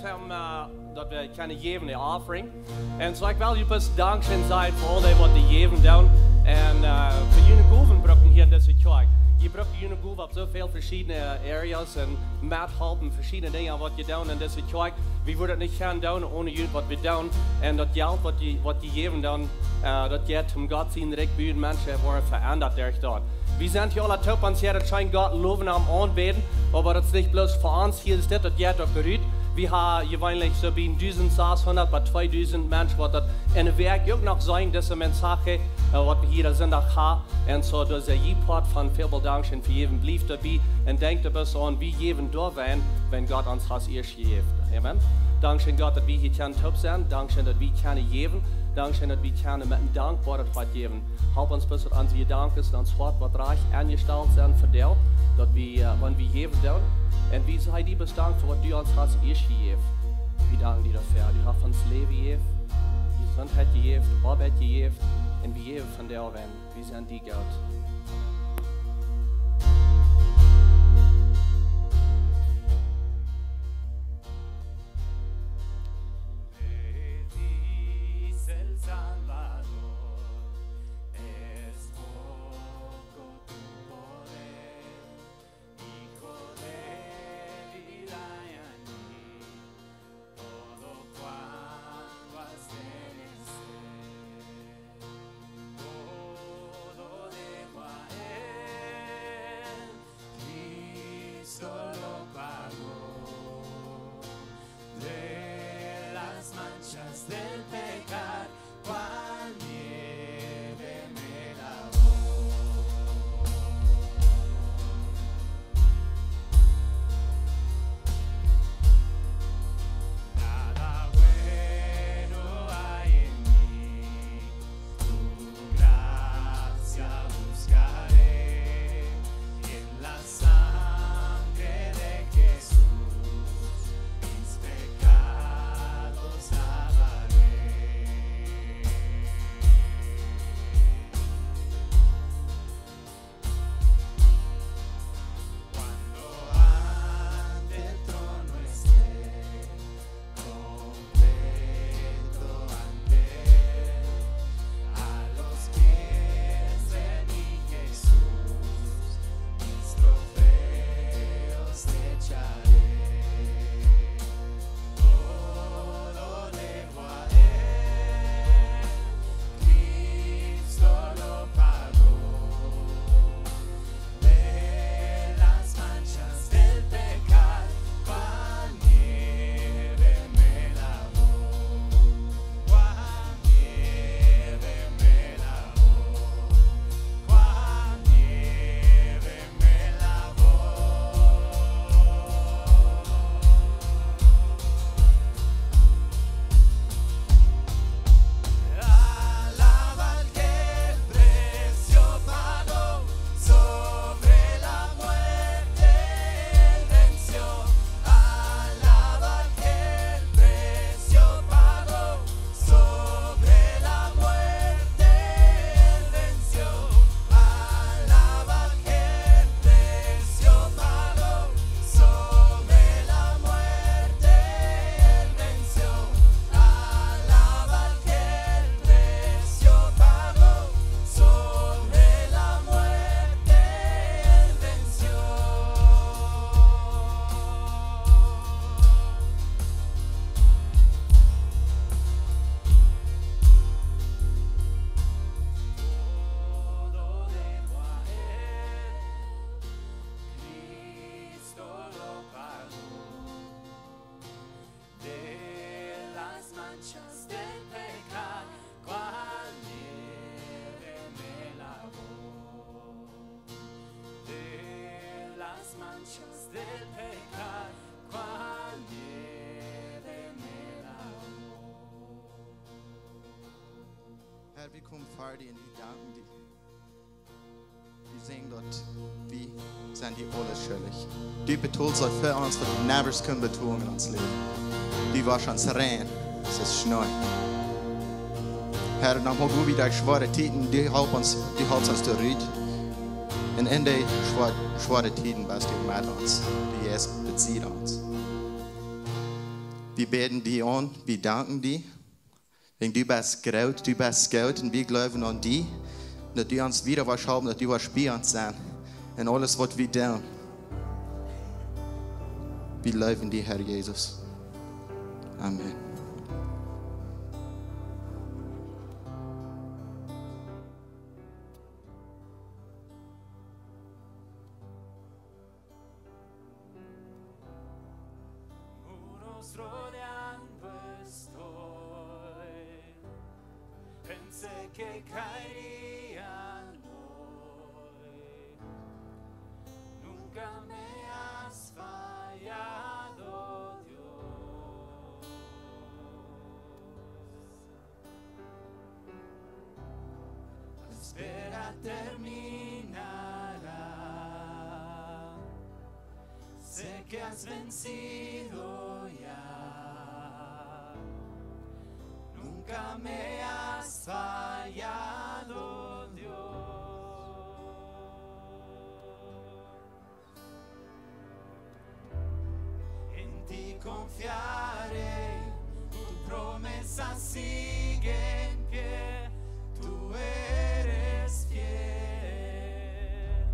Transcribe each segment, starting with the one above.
om dat we kunnen geven de offering. En zo ik wil je pas dankzij zijn voor al wat de geven doen. En voor jullie goven brokken hier in deze kerk. Je brokt jullie goven op zoveel verschillende areas en met help en verschillende dingen wat je doet in deze kerk. We willen het niet gaan doen ohne jullie wat we doen. En dat geld wat je geven doen, dat gaat om God zien rijk bij mensen worden veranderd durch dort. We zijn hier alle top aan het zijn God loven en aanbeden, maar het is niet bloos voor ons hier is dit, dat gaat ook geruid. We hebben gewöhnlich so bij 1600 bij 2000 mensen wat dat in de werk ook nog zijn, deze mensaje wat we hier zondag hebben. En zo dus je part van veel dankzij voor je blijft daarbij en denkt er best aan wie geven door zijn, wenn God ons als eerst geeft. Amen. Dankzij God dat we hier kunnen top zijn, dankzij dat we kunnen geven, dankzij dat we kunnen met een dankbaarheid geven. Help ons bis aan je dank is, ons hart wat reich aangesteld zijn voor jou, dat we, wanneer we geven doen. En wie sei die bedankt voor wat du ons hast eerst gegeven. We danken dir dafür. Du hast ons leven gegeven, je gezondheid gegeven, arbeid gegeven. En we geven van jou weg. We zijn die God. Herr, vi kommer for dig, vi danken dig. Vi singen dort, vi sind die alle schuldig. Du betalst euch für uns, was wir närmast können betonen in uns Leben. Du warst uns rein, es ist Schnee. Herr, dann haben wir wieder schwere Tiden, du hältst uns durch. Und in den schwere Tiden bist du mit uns. Du Jesus bezieht uns. Wir beten dich an, wir danken dir. Wenn du bist Gott und wir glauben an dich. Dass du uns wieder was haben, dass du was bei uns sein. Und alles, was wir tun. Wir glauben dir, Herr Jesus. Amen. Che caerían hoy, nunca me has fallado, Dios. La espera terminará, sé que has vencido ya, nunca me has fallado, Dios. En ti confiaré, tu promesa sigue en pie, tú eres fiel.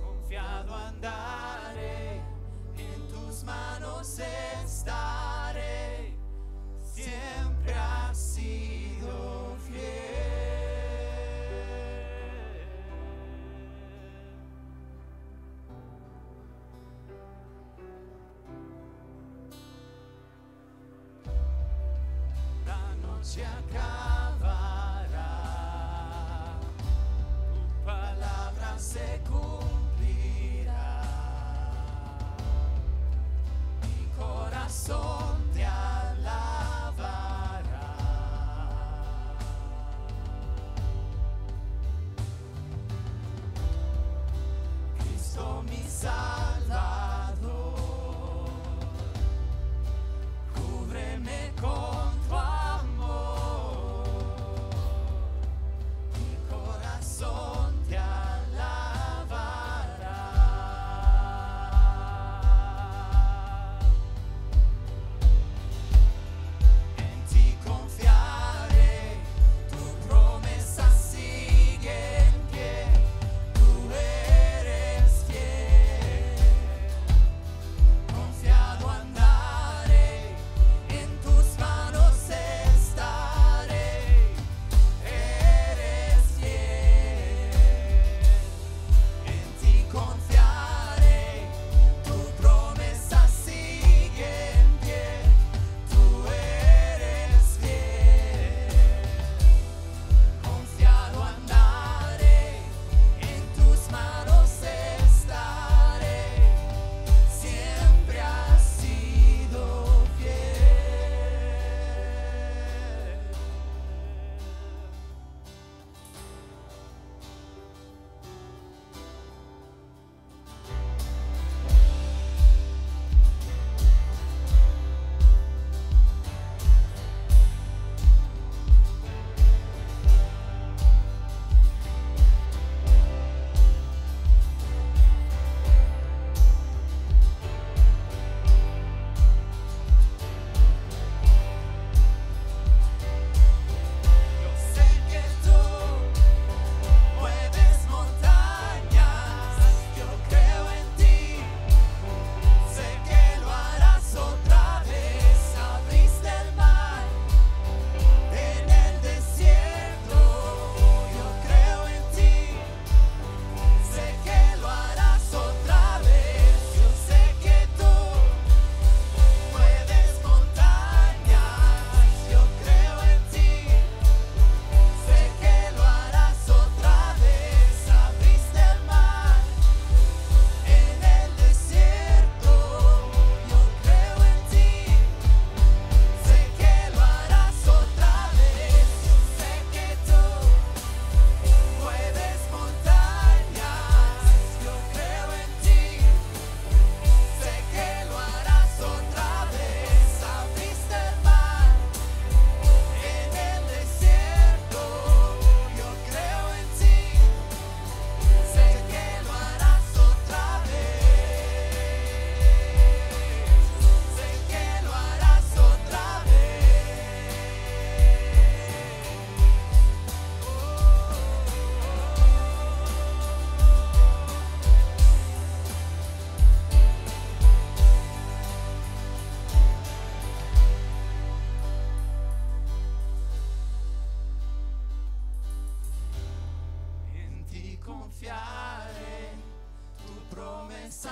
Confiado andaré, en tus manos estaré, siempre has sido fiel. La noche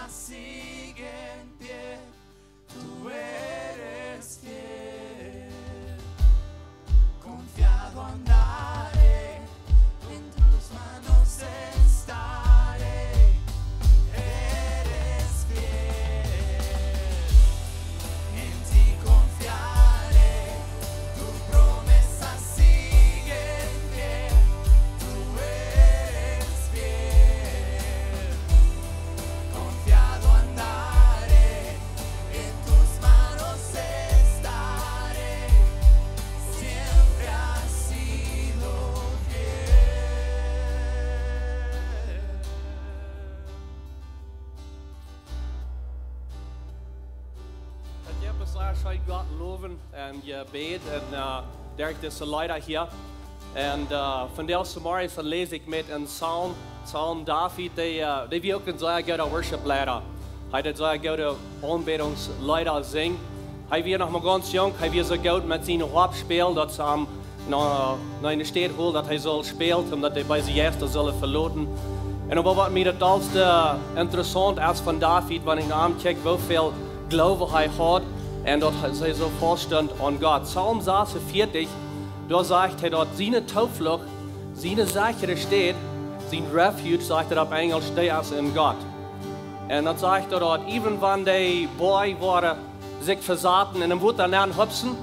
sigue en pie, tú eres fiel. Confiado andaré, en tus manos estaré, eres fiel. En ti confiaré, tu promesa sigue en pie, tú eres fiel. Confiado andaré, en tus manos estaré, siempre has sido fiel. Dat je besluit zou God loven en je beet en Dirk is de leider hier. En van deze morgen dan lees ik met een Psalm David, die wie ook een zeer goede worshipleider. Hij dat zeer goede aanbetingsleider zingen. Hij weer nog maar ganz jong, hij weer zo goed met zijn harp spelen, dat ze hem naar de stad holen, dat hij zal spelen, omdat hij bij zijn eerste zullen verloten. En wat mij het allerste interessant is van David, wanneer ik naar hem kijk, hoeveel geloof hij had en dat hij zo vaststond aan God. Psalm 46, daar zegt hij dat zijn toevlucht, zijn sichere stad, zijn refuge, zegt hij op Engels, die is in God. En dan zegt hij dat even wanneer die boy waren, zich verzaten en hem wordt dan hupsen,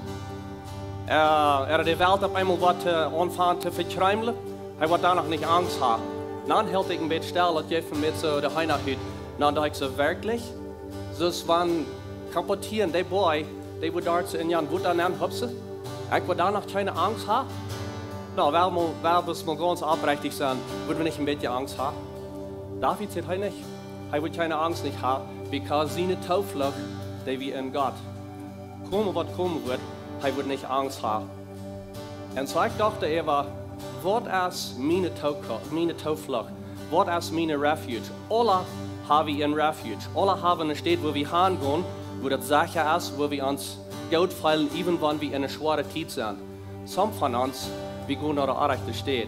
de Welt op einmal wat aanvangen te verkruimelen, hij wordt daar nog niet Angst haben. Dan hield ik een beetje stil, dat je van met zo de Heiner hüt. Dan dacht ik zo wirklich, dus van kapottieren, die boy, die wordt daar in Jan wordt dan hupsen. Ik word daar noch keine Angst haben. Nou, wel dus mal ganz aufrichtig sein, würden wir nicht ein bisschen Angst haben? David sagt hij nicht. Hij wird keine Angst nicht haben, because seine Tauflucht, die wir in Gott. Kommen, was kommen wird, hij wird nicht Angst haben. Und so ich dachte immer, was ist meine Tauflucht? Was ist meine Refuge? Alle haben wir ein Refuge. Alle haben eine Stadt, wo wir hingehen, wo das sicher ist, wo wir uns Geld fallen, even wenn wir in einer schweren Zeit sind. Some von uns, wir gehen nach der Arrechte Stadt.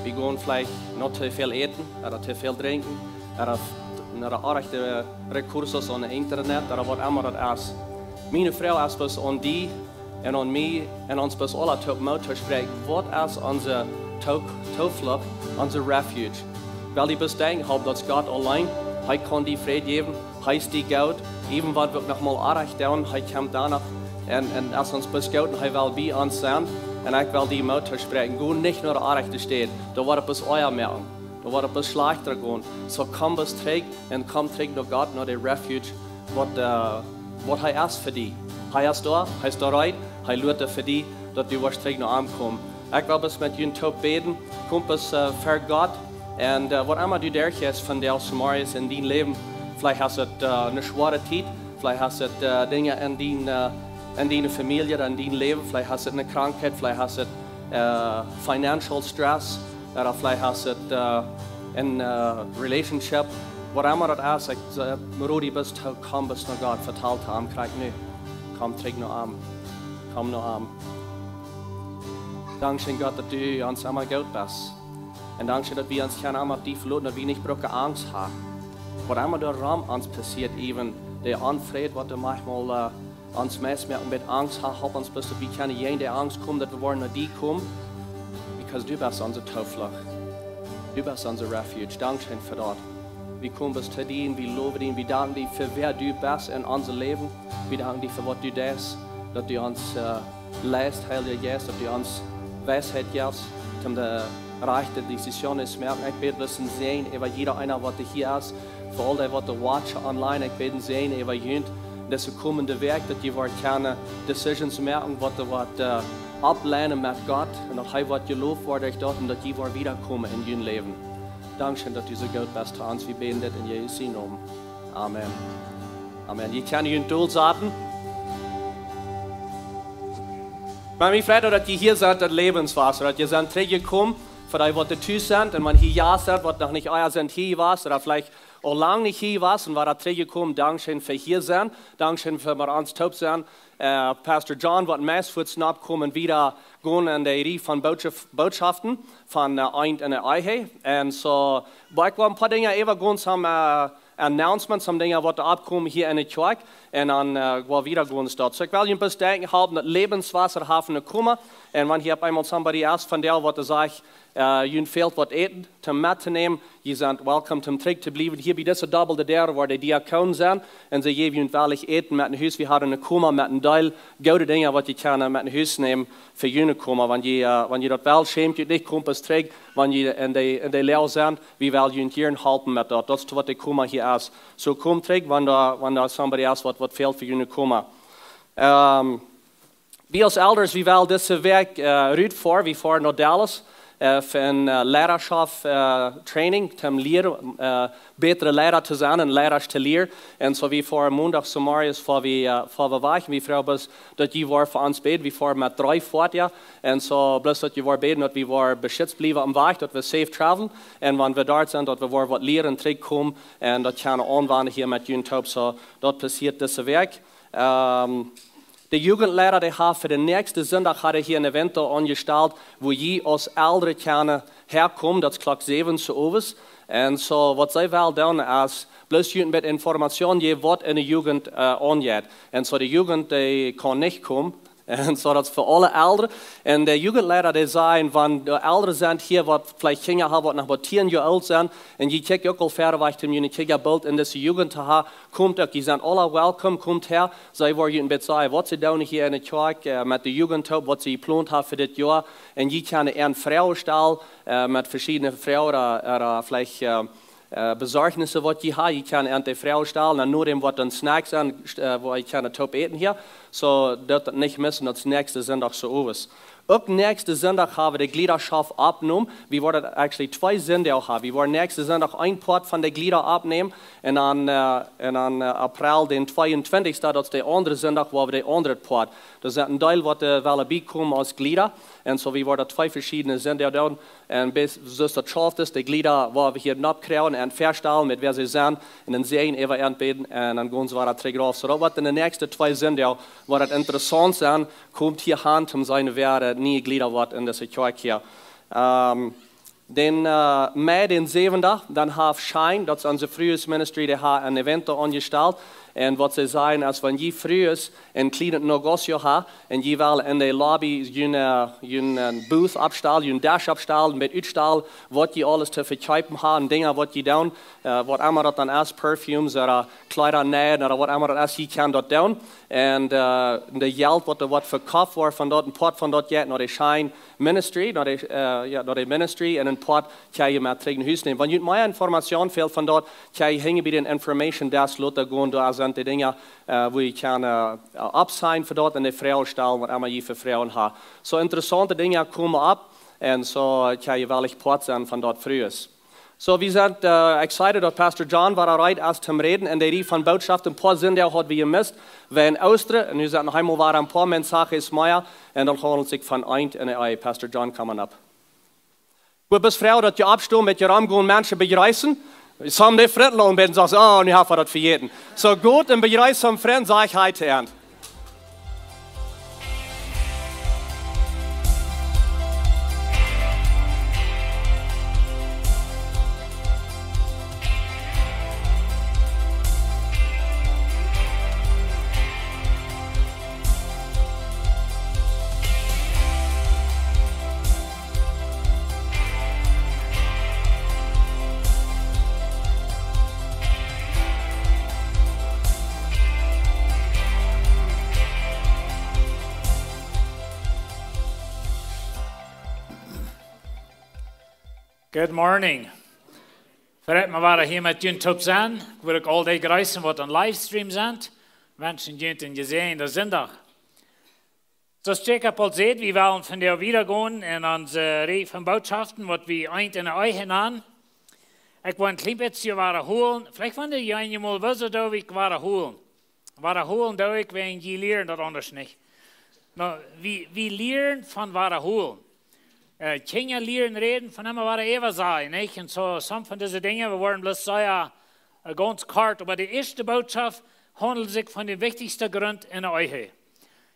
Wir gehen vielleicht noch zu viel essen, oder zu viel trinken, oder nach der Arrechte Rekursos an Internet, oder was immer das ist. Meine Frau ist bis an die und an mich und uns bis alle zu sprechen, was ist unsere Tauflucht, unser Refuge. Weil die bis denken haben, dass Gott allein, er kann die Friede geben, er ist die Geld, even wenn wir noch mal Arrecht tun, er kommt danach. En als ons beschoten, hij wil bij ons zijn. En ik wil die motor spreken. Go niet naar de Arrechte Stadt. Daar wordt het bis euer merken. Daar wordt het bis slechter gaan. So kom bis terug en kom terug naar God, naar de refuge. Wat hij is voor die. Hij is daar right. Hij lukt voor die, dat die wordt terug naar hem komen. Ik wil bis met jullie top beden. Kom bis voor God. En wat immer du dergelijks van deze morgens in die leven. Vielleicht hast du eine schwere Zeit. Vielleicht hast du Dinge in deine Familie, in dein Leben. Vielleicht hast du eine Krankheit, vielleicht hast du Financial Stress, oder vielleicht hast du ein Relationship. Was immer das ist, Rudi, komm bis nach Gott, verteilt haben, krieg nicht. Komm, träg nur Arm. Komm nur Arm. Dankeschön Gott, dass du uns immer gut bist. Und Dankeschön, dass wir uns keine Arme auf die verloren, dass wir nicht brauchen Angst haben. Was immer der Raum uns passiert, eben der Anfried, was du manchmal uns meistens mit Angst haben, hab uns bis wir keine jene Angst kommen, dass wir wollen nach die kommen, because du bist unsere Tauflucht, du bist unser Refuge. Dankeschön für dort. Wir kommen bis zu dir, wir loben dich, wir danken dir für wer du bist in unser Leben. Wir danken dir für was du tust, dass du uns leist, Heiliger Geist, dass du uns Weisheit gibst, um die rechte Decisionen zu merken. Ich bete, dass wir sehen, über jeder einer, was hier ist, für all die, was du watchen online, ich bete, sehen, über jeden, das kommende Werk, dass die keine Decisions merken, was du ablehnen mit Gott, und dass er wird gelobt worden dort, und dass die wiederkommen in ihrem Leben. Dankeschön, dass du so gut bist zu uns. Wir beten das in Jesu Namen. Amen. Amen. Je kan je doel zaten. Maar ik vrees dat je hier bent, dat levenswasser, dat je bent teruggekomen, voor dat wat de thuis zijn, en man hier ja zegt, wat nog niet euer zijn hier was, oder vielleicht auch lang nicht hier was und war da teruggekommen. Dankeschön für hier sein. Dankeschön für mal ans Top sein. Pastor John wird meist für Snap kommen wieder gehen in der Reihe von Botschaften von Eent und Eihe. Und so, weil ich ein paar Dinge eben ganz haben announcements, om dingen wat opkomen hier in de kerk. En dan waar wieder gaan staat. So ik wil je een beetje denken hebben dat levenswasser hebben komen. En wanneer je eenmaal somebody asked van jou wat zegt, je fehlt wat eten, om mee te nemen. Je bent welkom om terug te blijven. Hier bij deze dubbel de deur waar de diakonen zijn. En ze geven je wellig eten met een huis. We hadden een koma met een deel goede dingen wat je kan met een huis nemen voor je koma. Wanneer je dat wel schaamt, je niet komt eens terug. Wanneer je in de leeuw zijn, wie wil je hier helpen met dat. Dat is wat de koma hier is. So kom terug wanneer somebody else wat veel voor je koma. Wie als elders, wie wel deze week ruit voor, wie voor naar Dallas. Voor een leiderschap training, om leren, betere leider te zijn en leiders te leren. En zo wie voor maandag Samariërs voor we wachten, wie vrouw was dat je wordt voor ons bed, wie voor met 3 voort, ja. En zo plus dat je wordt beden, dat we worden beschützt blijven am weg, dat we safe travelen. En wanneer we daar zijn, dat we worden wat leren en terugkomen. En dat gaan aanwenden hier met jullie top. So dat passiert deze week. De Jugendlehrer, die heeft voor de nächste zondag hier een event aangesteld, wo je als oudere kan herkomen, dat is klok 7 uur. En zo wat zij wel doen, is bloos je met informatie je wat in de jugend aangaat. En zo de jugend die kan niet komen. En zo dat is voor alle ouderen. En de Jugendlehrer die zeggen, van de ouderen zijn hier wat vielleicht Kinder hebben wat nog wat 10 jaar oud zijn. En je kijkt ook al verder weg, om je Kinderbeeld in deze jugend te hebben. Komt ook, die zijn alle welkom, komt her. Zij worden een beetje zeggen, wat ze doen hier in de kerk met de jugend, wat ze gepland hebben voor dit jaar. En je kan een vrouw stellen met verschillende vrouwen, vielleicht bezorgnissen wat je hebt. Je kan een vrouw stellen en nur wat een snacks zijn, waar je kan het top eten hier. So dat het niet missen, dat is nächste zondag zo is. Ook nächste zondag hebben we de gliederschap opgenomen. We worden actually 2 zondagen hebben. We worden nächste zondag een part van de glieder opnemen. En dan april den 22e, dat is de andere zondag, waar we de andere part. Er is een deel wat wel bijkomen als glieder. En zo we worden 2 verschillende zondagen doen. En bis dat 12 is, de glieder waar we hier opkrijgen en verstellen met waar ze zijn. En dan zien even aanbeden en dan gaan ze weer terug af. So dat wordt in de nächste 2 zondagen, waar het interessant zijn, komt hier aan om zijn weer nieuwe glieder wordt in deze kerk hier. Mei den 7e, dan heeft Shine, dat is onze Frühjahrsministry, die heeft een event aangesteld. En wat ze zeggen, als van je frühs een klein negocio hebt, en je wil in de lobby je booth opstellen, je dash opstellen, met uitstellen, wat je alles te verkopen hebt, en dingen wat je doet, wat immer dat dan is, perfumes, of kleidernij, of wat immer dat is, je kan dat doen. En de geld wat verkocht wordt van dat, een pot van dat gaat naar de Shine Ministry, naar de ministry, en een pot kan je met terug naar huis nemen. Wanneer je meer informatie veel van dat, kan je hingen bij de information desk laten gaan, daar zijn de dingen waar je kan opzijn voor dat en de vrouwen stellen, wat immer je voor vrouwen hebt. Zo interessante dingen komen op, en zo kan je wellicht pot zijn van dat vroeger. So, we zijn excited dat Pastor John war eruit als zum Reden en de rie van boodschap een paar zinnen had we gemist. We in Oosten en nu zijn nog eenmaal waren een paar mensen is meer en dan gaan we zich van Eent en ei. Pastor John, come op. We bist vrouw dat je opstoot met je raam gewoon mensen begrijpen. Some de vrienden en ben zeggen, oh, nu hebben we dat vergeten. So goed en begrijp some vrienden, zeg ik heute Eent. Good morning. Vooruit we waren hier met jullie top zijn. Ik wil ook al die reizen wat een livestream zijn. Wensen jullie een gezegende zondag. Zoals Jacob al zei, we willen van der wieder gaan in onze rij van boodschappen, wat we eind in de eigen aan. Ik wil een klein beetje waren holen. Vielleicht wanneer je mal wissen, dat ik waren holen. Waren holen, dat ik, wenn je leren dat anders niet. Maar we leren van waren holen. Kinder leren reden van hem waar even zijn. En zo, sommige van deze dingen, we worden bloß zeggen, ganz kort, maar de eerste boodschap handelt zich van de wichtigste grond in de eigen.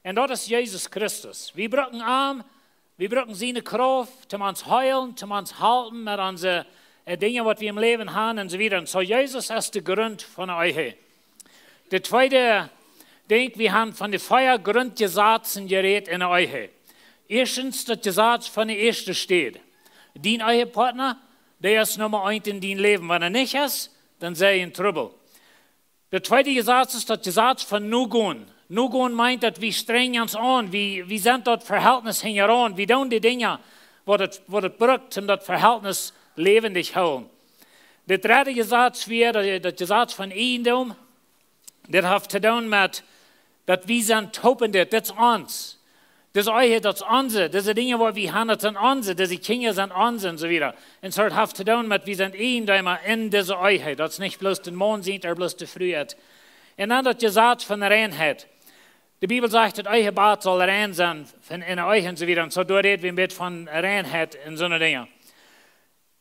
En dat is Jezus Christus. We brauchen arm, we brauchen zijn kracht, om ons heilen, om ons halten met onze Dinge, was wir im Leben haben und so weiter. Und so Jesus ist der Grund von euch. Der zweite Ding, wir haben von den Feuergrundgesetzen geredet in euch. Erstens, das Gesetz von der ersten steht. Dein euer Partner, der ist Nummer 1 in dein Leben. Wenn er nicht ist, dann sei er in Trouble. Der zweite Gesetz ist das Gesetz von Nugun. Nugun meint, dass wir strengen uns an, wie sind dort Verhältnis heran, wie tun die Dinge, wo das braucht, um das Verhältnis lebendig halten. Der dritte Gesetz wäre das Gesetz von Eendom. Das hat zu tun mit, dass wir sind Topende, das ist uns. Das ist euch, das ist unsere. Das sind Dinge, wo wir haben, das sind unsere. Diese Kinder sind unsere und so weiter. Und so hat zu tun mit, wir sind Eendäumer in dieser Euch. Das ist nicht bloß den Mond sieht, oder bloß die Früheit. Und dann das Gesetz von der Reinheit. Die Bibel sagt, dass euer Bad soll rein sein in euch und so weiter. Und so redet wir mit von Reinheit und so eine Dinge.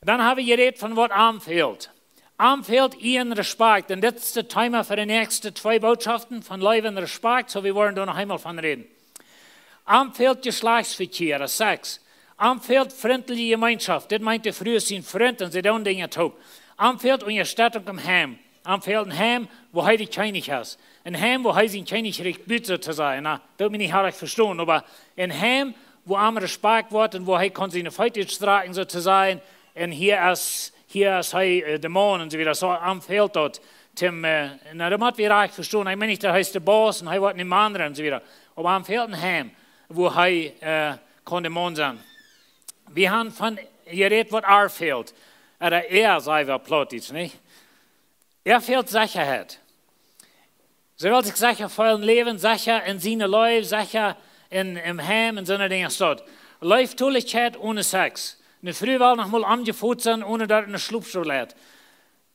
Dann haben wir geredet von was Arm fehlt. Arm fehlt ihren Respekt. Und das ist der Timer für die nächsten 2 Botschaften von Leib und Respekt. So wir wollen da noch einmal von reden. Arm fehlt Geschlechtsverkehr, Sex. Arm fehlt freundliche Gemeinschaft. Das meinte früher sein Freund und sie tun Dinge top. Arm fehlt Unterstützung im Heim. Arm fehlt ein Heim, wo er die König hast. Ein Heim, wo er sein König recht büte zu sein. Na, das bin ich nicht verstehen, aber ein Heim, wo am Respekt wird und wo er kann seine Feuchtigkeit tragen, so zu sein. Und hier ist der Mann und so wieder. So am fehlt dort. Na, das hat wir recht verstehen. Ich meine nicht, der heißt der Boss und er wird nicht mehr andere und so wieder. Aber am fehlt ein Heim, wo er kann der Mann sein. Wir haben von geredet, was fehlt. Oder sei wir plötzlich, nicht? Fehlt Sicherheit. So will sich sicher vollen Leben, sicher in seinem Leben, sicher im Heim und so eine Dinge dort. Leiftüchlichkeit ohne Sex. Eine Früh will noch mal angefuttert sein, ohne dass er eine Schlupfstuhl hat.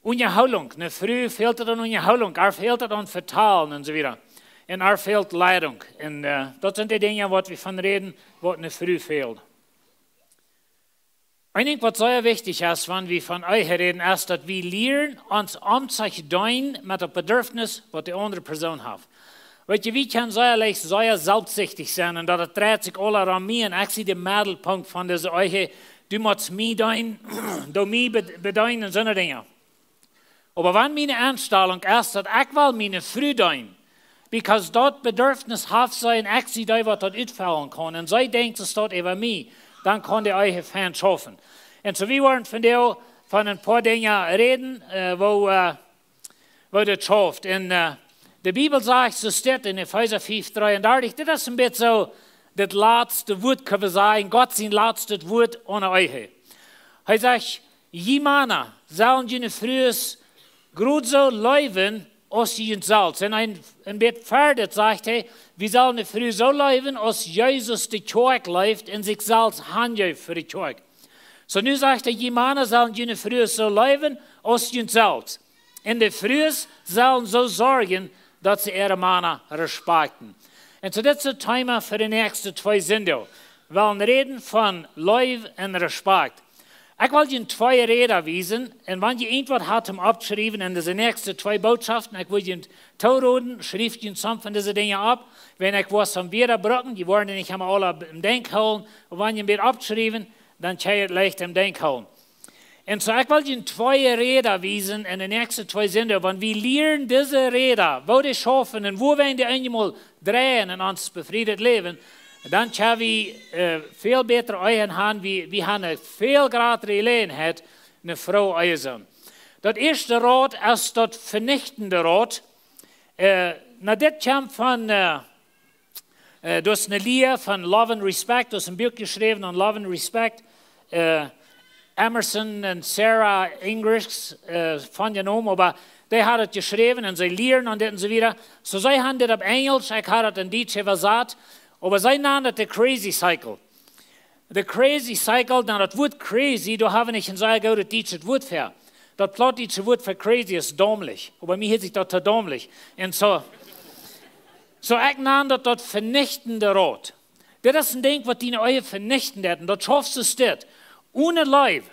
Unterhaltung. Eine Früh fehlt dann Unterhaltung. Fehlt dann Vertalen und so weiter. Und fehlt Leitung. Und das sind die Dinge, was wir von reden, was eine Früh fehlt. Ein Ding, was sehr wichtig ist, wenn wir von euch reden, ist, dass wir lernen, uns umzugehen mit dem Bedürfnis, was die andere Person hat. Weißt du, wir können sehr selbstsüchtig sein und das dreht sich alle an mir und ich sehe den Mittelpunkt von dieser euch, du musst mich dein, du mich bedeuten und so eine Dinge. Aber wenn meine Einstellung ist, dass ich will meine Früh dein, because dort bedürfnishaft sein, ich sehe da, was dort ausfallen kann und sie denkt, es dort über mich, dann kann die euch Fan schaffen. Und so wir wollen von ein paar Dingen reden, wo das schafft. Und die Bibel sagt, so steht in Epheser 5,33, das ist ein bisschen so, das letzte Wort können wir sagen, Gott sein letztes Wort ohne euch. Er sagt, jemanden sollen die frühes gut so leben, als sie uns selbst. Und ein bisschen fertig sagt er, wir sollen früh so leben, als Jesus die Kirche lebt und sich selbst handelt für die Kirche. So nun sagt er, jemanden sollen die früh so leben, als sie uns selbst. Und die Frühs sollen so sorgen, dass sie ihre Männer respekten. Und so das ist das Thema für die nächsten 2 Sendungen. Wir wollen reden von Liebe und Respekt. Ich will Ihnen 2 Reden wiesen, und wenn ihr irgendwas habt abgeschrieben in diese nächsten 2 Botschaften, ich will Ihnen zurufen, schreibt Ihnen some von diesen Dingen ab. Wenn ich was von wieder brauchen, die wollen nicht einmal alle im Denk holen, und wenn ihr mir abgeschrieben, dann könnt ihr leicht im Denk holen. Und so, ich will Ihnen 2 Reden wiesen in den nächsten 2 Sendungen, wenn wir lernen diese Reden, wo die schaffen und wo wir die einmal drehen in uns befriedet leben, dann können wir viel besser euren haben, wie haben eine viel größere Gelegenheit, eine Frau eisen. Das erste Rat ist das vernichtende Rat. Das kommt von, das ist eine Leew von Love and Respect, das ist ein Buch geschrieben an Love and Respect. Emerson und Sarah Ingrich von genommen, aber die hat es geschrieben und sie lehren und das und so weiter. So sie haben das auf Englisch, ich habe es in Deutsch übersetzt. Aber sie nennen das the crazy cycle. The crazy cycle, dann das Wort crazy, da haben ich in sehr gutes deutsches Wort für. Das plattdeutsche Wort für crazy ist dämlich. Aber mir hört sich das dämlich. Und so ich nenne das vernichtende Rat. Das ist ein Ding, was die euch vernichten werden. Das schaffst du es nicht. Ohne Leib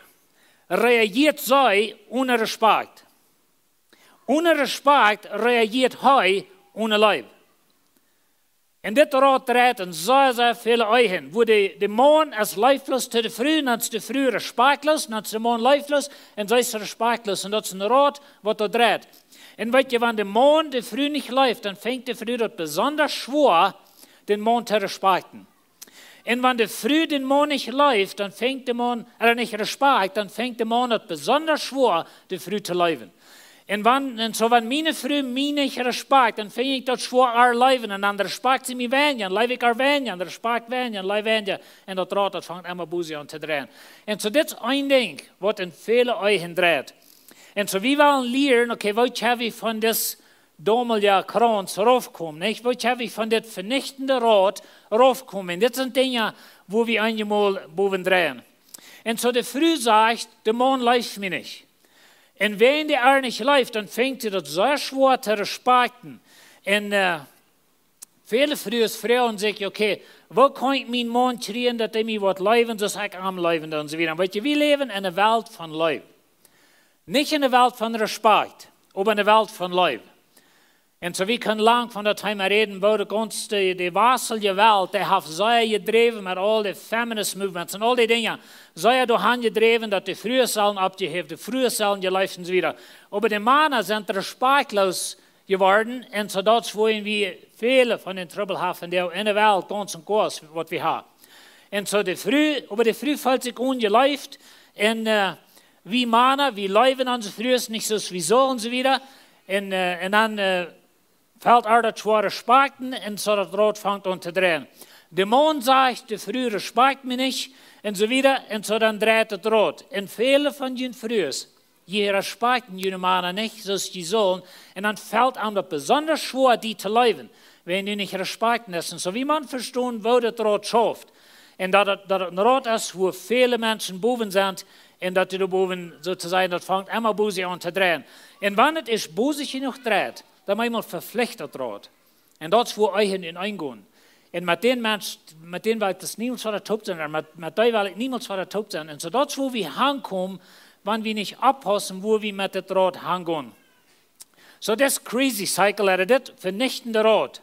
reagiert sie ohne Respekt. Ohne Respekt reagiert he ohne Leib. En dit rad dreht en sehr viele Eigen, wo de Mond is leefloos te de früh, dan is de früh respectloos, dan is de Mond leefloos en zij is respectloos. En dat is een rad wat er dreht. En weet je, wanneer de Mond de früh niet leeft, dan fängt de früh dat besonders schwer, den Mond te respekten. En wanneer de früh den Mond nicht leeft, dann fängt de Mond, nicht respekt, dann fängt de Mond het besonders schwer, de früh te leven. En wanneer mijn vrouw mij niet respect, dan vind ik dat schwer haar leven. En dan respect ze mij weinig, dan leef ik haar weinig, en respect weinig, en leef weinig. En dat raad, dat vangt immer boezig aan te draaien. En zo dit is een ding, wat in vele eigen draait. En zo wie willen leren, oké, wat heb je van dit domelja krans raufkomen, niet? Wat heb je van dit vernichtende raad raufkomen? Dit zijn dingen, waar we eenmaal boven draaien. En zo de vrouw zegt, de man leeft mij niet. En wenn der nicht leeft, dann fängt er das sehr schwer zu respekten. Und viele Frauen sagen, okay, wo kann ich meinen Mann kriegen, dass er mir was leben, so ich am leben und so weiter. Weißt du, wir leben in einer Welt von Leib. Nicht in einer Welt von Respekt, aber in einer Welt von Leib. Und so wir können lang von der Thema reden, wo die westliche Welt, die hat sehr gedreven mit all den feminist movements und all die Dinge. Sehr dahin gedreven, dass die frühe sollen abgeheben, die frühe sollen gelebt und so weiter. Aber die Männer sind respektlos geworden und so das wollen wir viele von den Trouble haben, die in der Welt ganz und groß, was wir haben. Und so die früh fällt sich ungelebt und wie Männer, wir leben an so früh nicht so wie so und so weiter. Und dann fällt das schwer respekten und so das Rot fängt an zu drehen. Der Mond sagt, der früh respekt mich nicht und so wieder und so dann dreht das Rot. Und viele von den Frühs, die respekten die Männer nicht, so sie sollen, und dann fällt einem das besonders schwer, die zu leben, wenn die nicht respekten das. Und so wie man verstehen, wo das Rot schafft. Und dass das ein Rot ist, wo viele Menschen boven sind, und dass die da boven sozusagen, das fängt immer busig an zu drehen. Und wenn es ist busig genug dreht, dann manchmal verpflichtet wird. Und das ist, wo eigen in eingehen. Und mit den Menschen, mit denen will ich das niemals vor der Top sein, mit denen will ich niemals vor der Top sein. Und so das, wo wir hinkommen, wenn wir nicht abpassen, wo wir mit dem Rad hingehen. So das crazy cycle, das vernichtende Rad.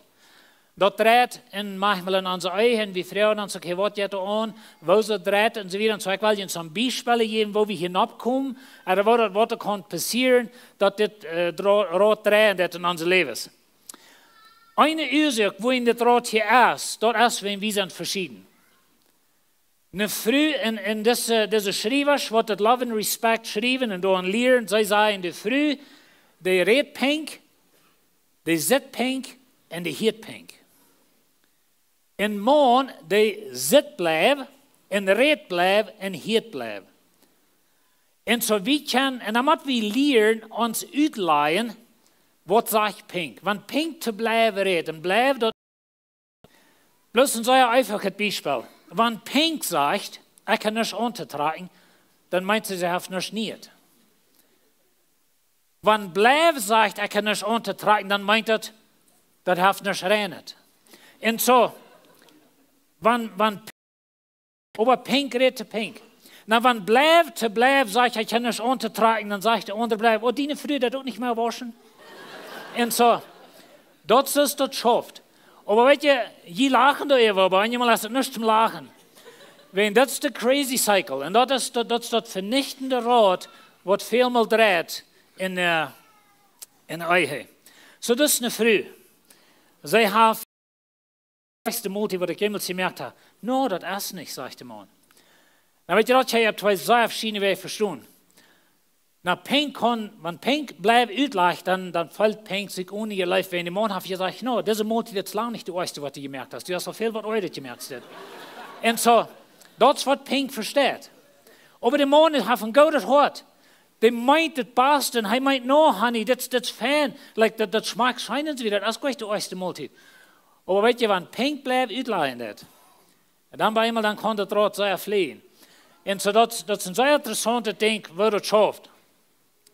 Das dreht manchmal in unsere Eigen, wie Frauen dann sagen, okay, was geht da an, wo so dreht und so weiter. Und so ich will Ihnen so ein Beispiel geben, wo wir hinabkommen, oder was kann passieren, dass das Rad dreht in unser Leben. Eine Ursache, wo in das Rad hier ist, das ist, wenn wir sind verschieden. Eine Frau in diese Schreiber, was das Love and Respect schreiben und dann lernen, sie sagen, die Frau, die redet pink, die sitzt pink und die hört pink. En man, die zit blijven, en reed blijven, en heet blijven. En zo wie kan, en dan moeten we leren ons uitleiden, wat zegt pink. Want pink te blijven reden, blijft dat. Bloß een zeer einfach Beispiel. Wenn pink zegt, ik kan niks ondertragen, dan meint ze heeft niks niet. Wenn blijf zegt, ik kan niks ondertragen, dan meint het, dat heeft niks reinet. En zo, aber pink redet pink. Na, wenn blijf, sagt ich kann nicht untertragen, dann sagt der andere blijf, oh, die Früh, der tut nicht mehr waschen. Und so, das ist das schafft. Aber weißt du, die lachen da immer, aber manchmal ist es nicht zum Lachen. Wenn das ist der crazy cycle, und das ist das vernichtende Rad, was vielmal dreht in Eihe. So, das ist eine Früh. Sie haben erste Multi, was ich jemals gemerkt habe. No, das ist nicht, sagt der Mann. Na, weißt du, das habe ich zwei sehr verschiedene Wege verstanden. Na, wenn Pink bleibt üblich, dann fällt Pink sich ohne ihr Life. Wenn der Mann hat gesagt, no, diese Multi, das ist lange nicht du erste, was du gemerkt hast. Du hast noch viel, was heute gemerkt hast. Und so, das ist, was Pink versteht. Aber der Mann hat ein gutes Hort. Der meint das Beste, und er meint, no, honey, das ist fein. Like, das schmeckt scheinen wieder, das ist gleich die erste Multi. Aber weißt du, wenn pink bleibt, utleidet, dann bei einmal, dann kann das Rad sehr fliehen. Und so, das ist ein sehr interessantes Ding, wo das schafft.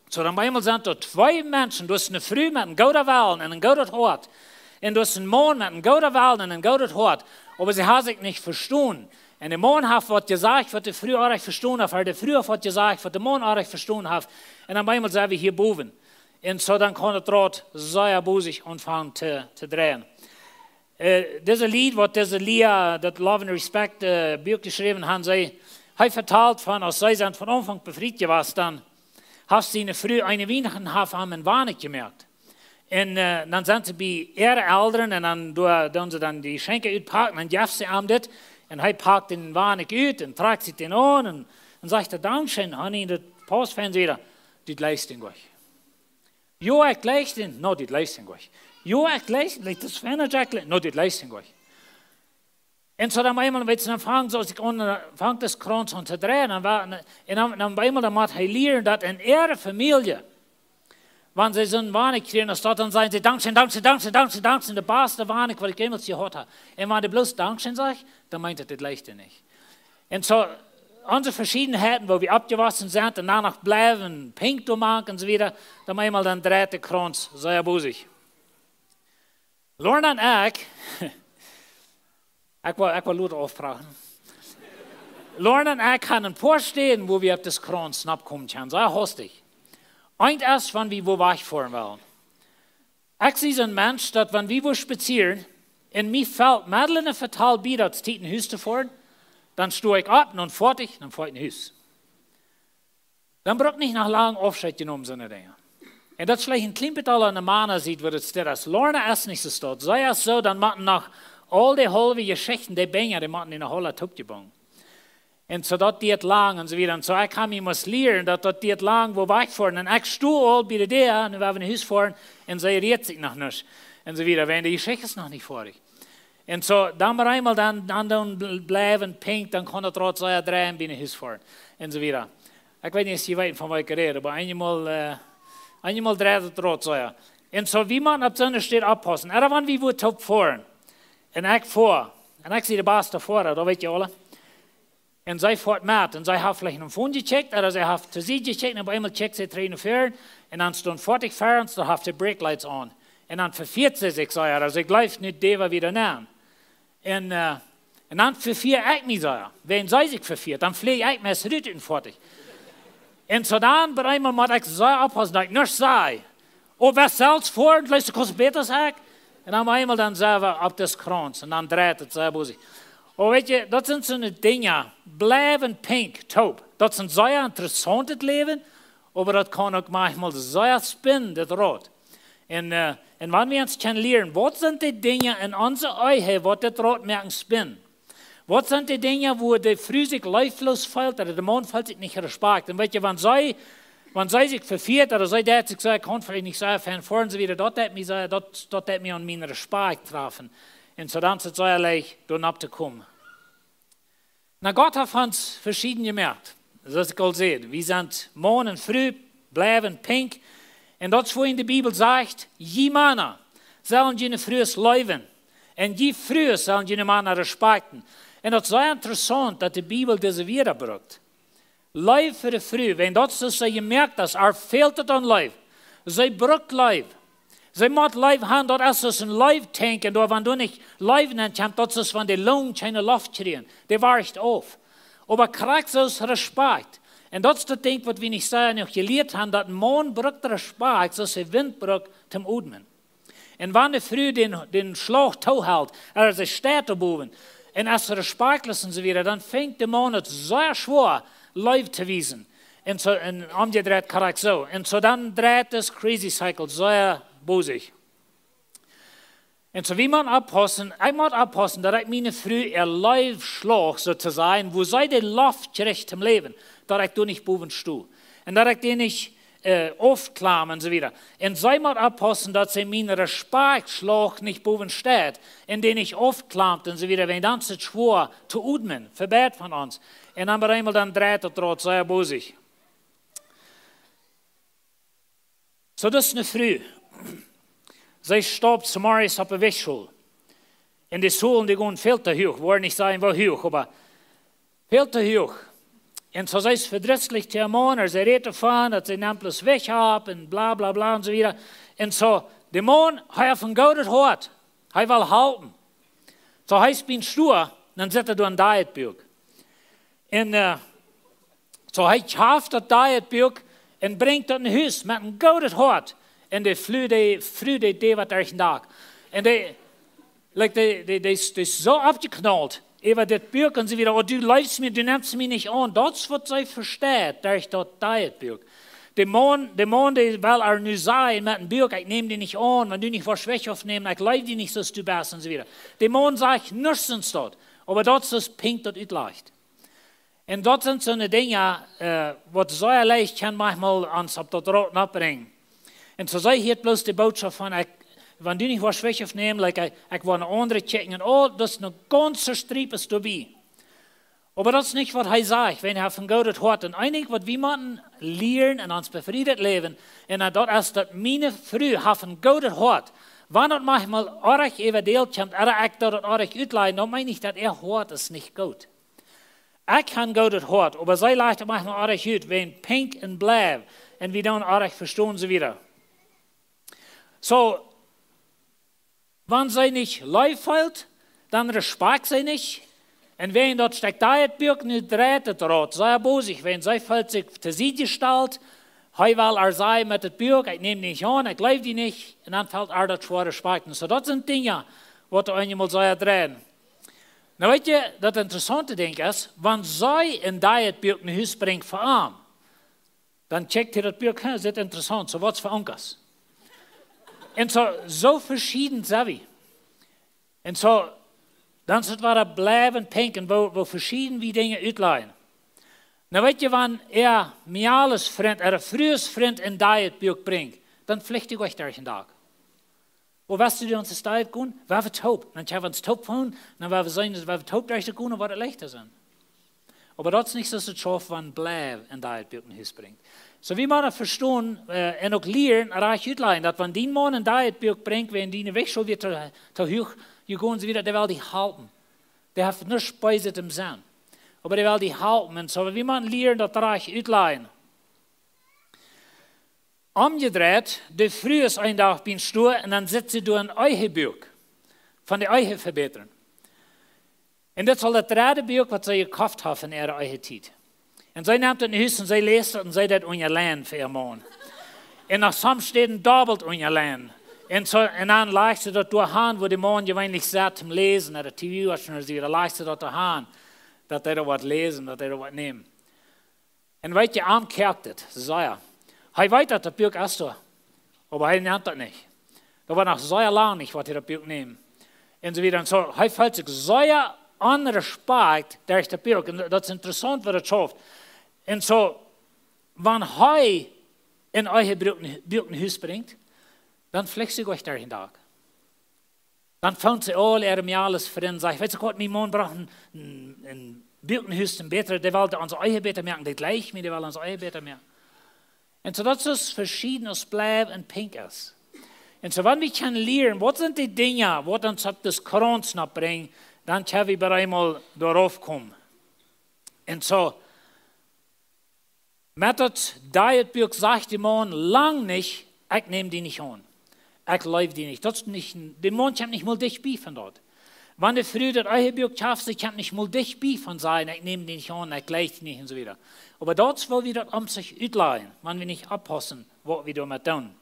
So, dann bei einmal sind da zwei Menschen, du hast eine Frau mit einem guten Wellen und einem guten Hort. Und du hast einen Mann mit einem guten Wellen und einem guten Hort. Aber sie haben sich nicht verstanden. Und der Mann hat was gesagt, was der Frau auch nicht verstanden hat, weil der Frau hat was gesagt, was der Mann auch nicht verstanden hat. Und dann bei einmal sind wir hier boven. Und so, dann kann das Rad sehr busig anfangen zu drehen. Deze lied, wat deze Leew, dat Love and Respect Buch geschreven haben, hij vertelt van, als zij zijn van Anfang befriedigt was, dan hast sie eine früh eine Weihnachten haben einen Warnig gemerkt. Und dann sind sie bei ihren Eltern und dann sie dann die Schenke auspacken und jaft sie am das und er packt den Warnig aus und tragt sich den an und sagt er, Dankeschön, Honey, das Postfernsehen, das leistet euch. Jo, ich leistet, no, das leistet euch. Jo, ich leistet, das Fernsehen, no, das leistet euch. Und so dann einmal, wenn sie dann fangen, so sich anfangen, das Kranz an zu drehen, und dann einmal, dann muss er lernen, dass in ihrer Familie, wenn sie so einen Warnig kriegen, dann sagen sie, Dankeschön, der beste Warnig, was ich jemals gehört habe. Und wenn die bloß Dankeschön sagt, dann meint er das leichter nicht. Und so, unsere Verschiedenheiten, wo wir abgewaschen sind und danach bleiben, pink zu machen und so wieder, dann einmal, dann dreht der Kranz sehr busig. Lorna und ich will Leute aufbrachen. Lorna und ich haben ein paar Stellen, wo wir auf das Kranz abkommen können. Sehr hostig. Und erst, wenn wir wo wegfahren wollen. Ich sehe ein Mensch, dass wenn wir wo spazieren, in mir fällt Madeline vertal bei, dass die ein Haus zu fahren, dann stehe ich ab, dann fahre ich ein Haus. Dann braucht nicht nach langem Aufschritt genommen, so eine Dinge. Und das vielleicht ein klein bisschen an der Mann sieht, wo das steht, als Lorna ist nicht so steht. Sei es so, dann machen nach all die halbe Geschichten, die Bänger, die machen in der Halle Tuck gebaut. Und so dat die lang und so wieder. Und so ich kann mir lernen, dass die lang, wo wegfahren. Und ich stehe all bei der, und wir haben ein Haus fahren, und sie rät sich noch nicht. Und so wieder, wenn die Geschichte ist noch nicht fertig. Und so, dann wir einmal dann bleiben, pink, dann kann er trotzdem drehen, bei ein Haus fahren. Und so wieder. Ich weiß nicht, Sie weit von was ich rede, aber einmal dreht er trotzdem. Und so, wie man auf so einer steht abpassen. Oder wenn wir wo top fahren, und ich fahre, und ich sehe den Bass davor, da weet je alle. Und sie fährt mit, und sie hat vielleicht einen Fund gecheckt, oder sie hat zu sie gecheckt, und einmal checkt sie 3 und 4, und dann stehen 40 fahren, und dann hat sie Brake-Lights an. Und dann verfährt sie sich, also ich gleich nicht der wieder nehmen. Und dann verfährt ich mich, wenn sie sich verfährt, dann fliege ich mir zurück und fertig. Und so dann, bei einmal muss ich so abpassen, dass ich nicht sage, oh, wer selbst vor, vielleicht kannst du besser sagen. Und dann einmal dann selber auf das Kranz, und dann dreht es sehr busig. Und weet je, dat zijn zo'n dingen, blijven pink, taub. Dat zijn zeer interessante Leben, aber dat kan ook manchmal zeer spinnen, dat Rot. En wanneer we ons kunnen leren, wat zijn die dingen in onze eigen, wat dat Rot merken spinnen? Wat zijn die dingen, wo de Frau sich leiflos fällt, oder der Mann fällt sich nicht Respekt? Und weet je, wenn sie sich verfährt, oder sie dat sich sagen, kann vielleicht nicht sagen, fahren fahren sie wieder, dat mir an meinen Respekt treffen. Und so dann ist es sehr leicht, da abzukommen. Na, Gott hat uns verschieden gemerkt. Das ist ich sehe. Wir sind morgen und früh, bleiben pink. Und das, wo in der Bibel sagt, je Männer sollen jene frühes leben. Und je früher sollen jene Männer respekten. Und das ist sehr interessant, dass die Bibel diese wiederbringt. Leib für die Früh, wenn das so sie gemerkt hat, fehlt es an Leib. Sie braucht Leib. Sie muss Leib haben, das ist ein Leib-Tank, und wenn du nicht Leib nennst, das ist, wenn die Lungen keine Luft kriegen. Die weicht auf. Aber kriegst du Respekt. Und das ist das Ding, was wir nicht sagen, noch gelehrt haben, dass ein Mann braucht Respekt, so sie Wind braucht zum Atmen. Und wenn die Früh den Schlag hält, sie steht oben, und als sie respektlos und so wieder, dann fängt der Mann es sehr schwer, Leib zu wiesen. Und so, umgedreht korrekt so. Und so dann dreht das Crazy Cycle sehr busig. Und so wie man abpassen, ich muss abpassen, dass ich meine Frau ihr Leib schlage, sozusagen, wo sie die Luft kriegt zum Leben, dass ich da nicht boven stehe. Und dass ich die nicht aufklamme und so wieder. Und sie muss abpassen, dass sie meinen Respektschlag nicht boven steht, in den ich aufklammt und so wieder, wenn dann ist schwer zu atmen, verbet von uns. Und dann einmal dann dreht er trotz sehr busig. So das ist eine Früh. Sie stoppt zum Morgens auf der Wegschule. Und die Schulen, die gehen viel zu hoch. Wollen nicht sagen, wo hoch, aber viel zu hoch. Und so sei es verdrießlich zu Mann, sie redet davon, dass sie nimmt bloß weg haben und bla bla bla und so wieder. Und so, der Mann hat von Gott gehört. Er will halten. So heißt bin stur, dann setzt er ein Dietbuch. Und so er schafft das Dietbuch und bringt das in ein Haus mit einem guten Hort. Und die Früh, die was durch den Tag. Und die ist so abgeknallt über das Buch und so wieder, oh, du leidest mir, du nimmst mich nicht an. Das wird sie versteht, durch das Buch. Der Mann, der will nu sagen mit dem Buch, ich nehme dich nicht an, wenn du nicht vor Schwäche aufnehmen, ich leide dich nicht, so du bist und so wieder. Der Mann sagt, nichts dort, aber das ist pink, das leicht. Und das sind so eine Dinge, was so leicht kann manchmal uns auf das Rot abbringen. Und so sei hier bloß die Botschaft von, wenn du nicht vor Schwäche aufnehmen, ich will eine andere checken, und oh, das ist eine ganze Stripe dabei. Aber das ist nicht, was er sagt, wenn er von Gott hört. Und eigentlich, was wir müssen lernen und uns befriedet leben, und das ist, dass meine Früh von Gott hört. Wenn das manchmal arg überdeelt kommt, oder ich das arg utleihen, dann meine ich, dass hört es nicht gut. Ich kann Gott hört, aber sie leicht manchmal arg ut, wenn pink und bleibt, und wir dann arg verstehen sie wieder. So, wenn sie nicht live fällt, dann Respakjt sie nicht. Und wenn dort steckt da das Buch nicht dreht, das Rot, sei bosig, wenn sie fällt sich zu sie gestellt, he will sei mit dem Buch, ich nehme nicht an, ich glaube die nicht, und dann fällt das schwere Respakjt. So, das sind Dinge, die du einmal sei drehen. Na, weet je, das interessante Ding ist, wenn sie in das Buch ein Haus bringt für arm, dann checkt ihr das Buch, das ist interessant, so was für Onkas. Und so verschieden sind wir. Und so, dann sind wir bleiben pinken, wo verschieden wie Dinge uitleihen. Na, weet je, wenn mir alles Freund, frühes Freund in das Buch bringt, dann pflicht ich euch durch den Tag. Wo weißt du, die uns das Diet gehen? Wir wird taub. Dann haben wir uns taub von, dann werden wir sagen, dass wir taub durch die gehen, was leichter sind. Aber das ist nicht so, dass es schafft, wenn bleib in das Buch in Haus bringt. So wie man verstehen und auch lernen, reich uitleihen, dass wenn die Mann in das Buch bringt, wenn die weg schon wieder zu hoch, je gehen sie wieder, der will die halten. Der hat nicht Speise im Sinn. Aber der will die halten. Und so wie man lernt, das reich uitleihen. Umgedreht, de frühes ein Tag bin stur und dann sitzt sie durch ein Eichebuch von der Eiche verbessern. Und das soll das dritte Buch, was sie gekauft haben in ihrer Eiche-Zeit. Und sie nimmt das in Haus und sie lest das und sie das unter Land für ihr Mann. Und nach some Städten doppelt unter Land. Und dann leicht sie das durch Hand, wo der Mann gewöhnlich sagt zum Lesen, oder TV oder so, da leicht sie das durch Hand, dass der da was lesen, dass der da was nehmen. Und weißt du, arm kerkt das, so ja. Er weiß, dass das Buch ist da, aber er nimmt das nicht. Da war noch so lange nicht, was er das Buch nimmt. Und so wieder. Und so, er fällt sich so an Respakjt durch das Buch. Und das ist interessant, was er schafft. Und so, wenn er in euer Buch ein Haus bringt, dann fliegt sie euch durch den Tag. Dann fängt sie alle ihre alles Freunde, sagt, weißt du Gott, mein Mann braucht ein Buch ein Haus zum Beter, der will unser Eier besser merken, der gleich mir, der will unser Eier besser merken. Und so, das ist verschiedenes Bleib und pink ist. Und so, wenn wir können lernen, was sind die Dinge, was uns auf das Kranz bringen, dann können wir einmal darauf kommen. Und so, mit das Dietbuch sagt der Mann lang nicht, ich nehme die nicht an. Ich lebe die nicht. Das ist nicht, der Mann kommt nicht mal dich bei von dort. Wenn der früh das Buch schafft, ich kann nicht mal dich bei von sein, ich nehme die nicht an, ich gleich die nicht und so weiter. Aber dort will wir das sich utleihen, wenn wir nicht abpassen, was wir damit tun.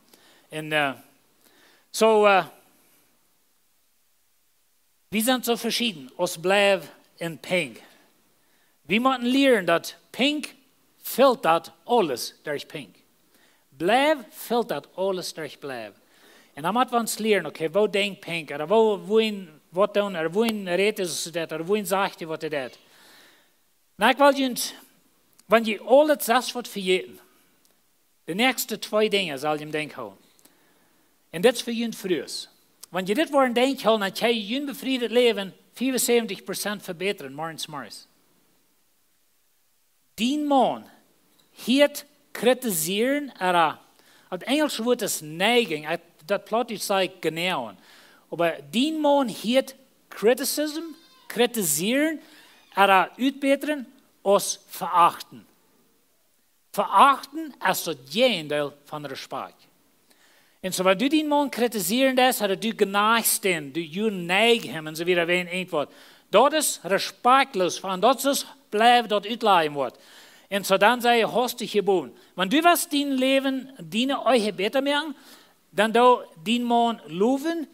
Und wir sind so verschieden, aus Bleib und Pink. Wir müssen lernen, dass Pink filtert alles durch Pink. Bleib filtert alles durch Bleib. Und dann müssen wir uns lernen, okay, wo denkt Pink, oder wohin tun, oder wohin redet es das, oder wohin sagt er, was er das. Na, ich will Ihnen, wenn je alles das wird vergeten, die nächsten 2 Dinge soll ich im Denk haben. Und das ist für Ihnen frühes. Wenn je dit worden denkt, dan kan je je befriedet leven 75% verbeteren, morgens. Die man hier kritisieren, het Engelse woord is neiging, dat plottig zei genau. Aber die man hier kritisieren, uitbeteren, als verachten. Verachten is het geendeel van Respakjt. En so, wenn du den Mann kritisieren lässt, oder du geneigst den, du neigst hem en so wieder wie ein Wort. Das ist respektlos, von das ist bleibt dort utleihen wird. Und so dann sei hast dich geboren. Wenn du was dein Leben, deine euch besser merken, dann du den Mann loben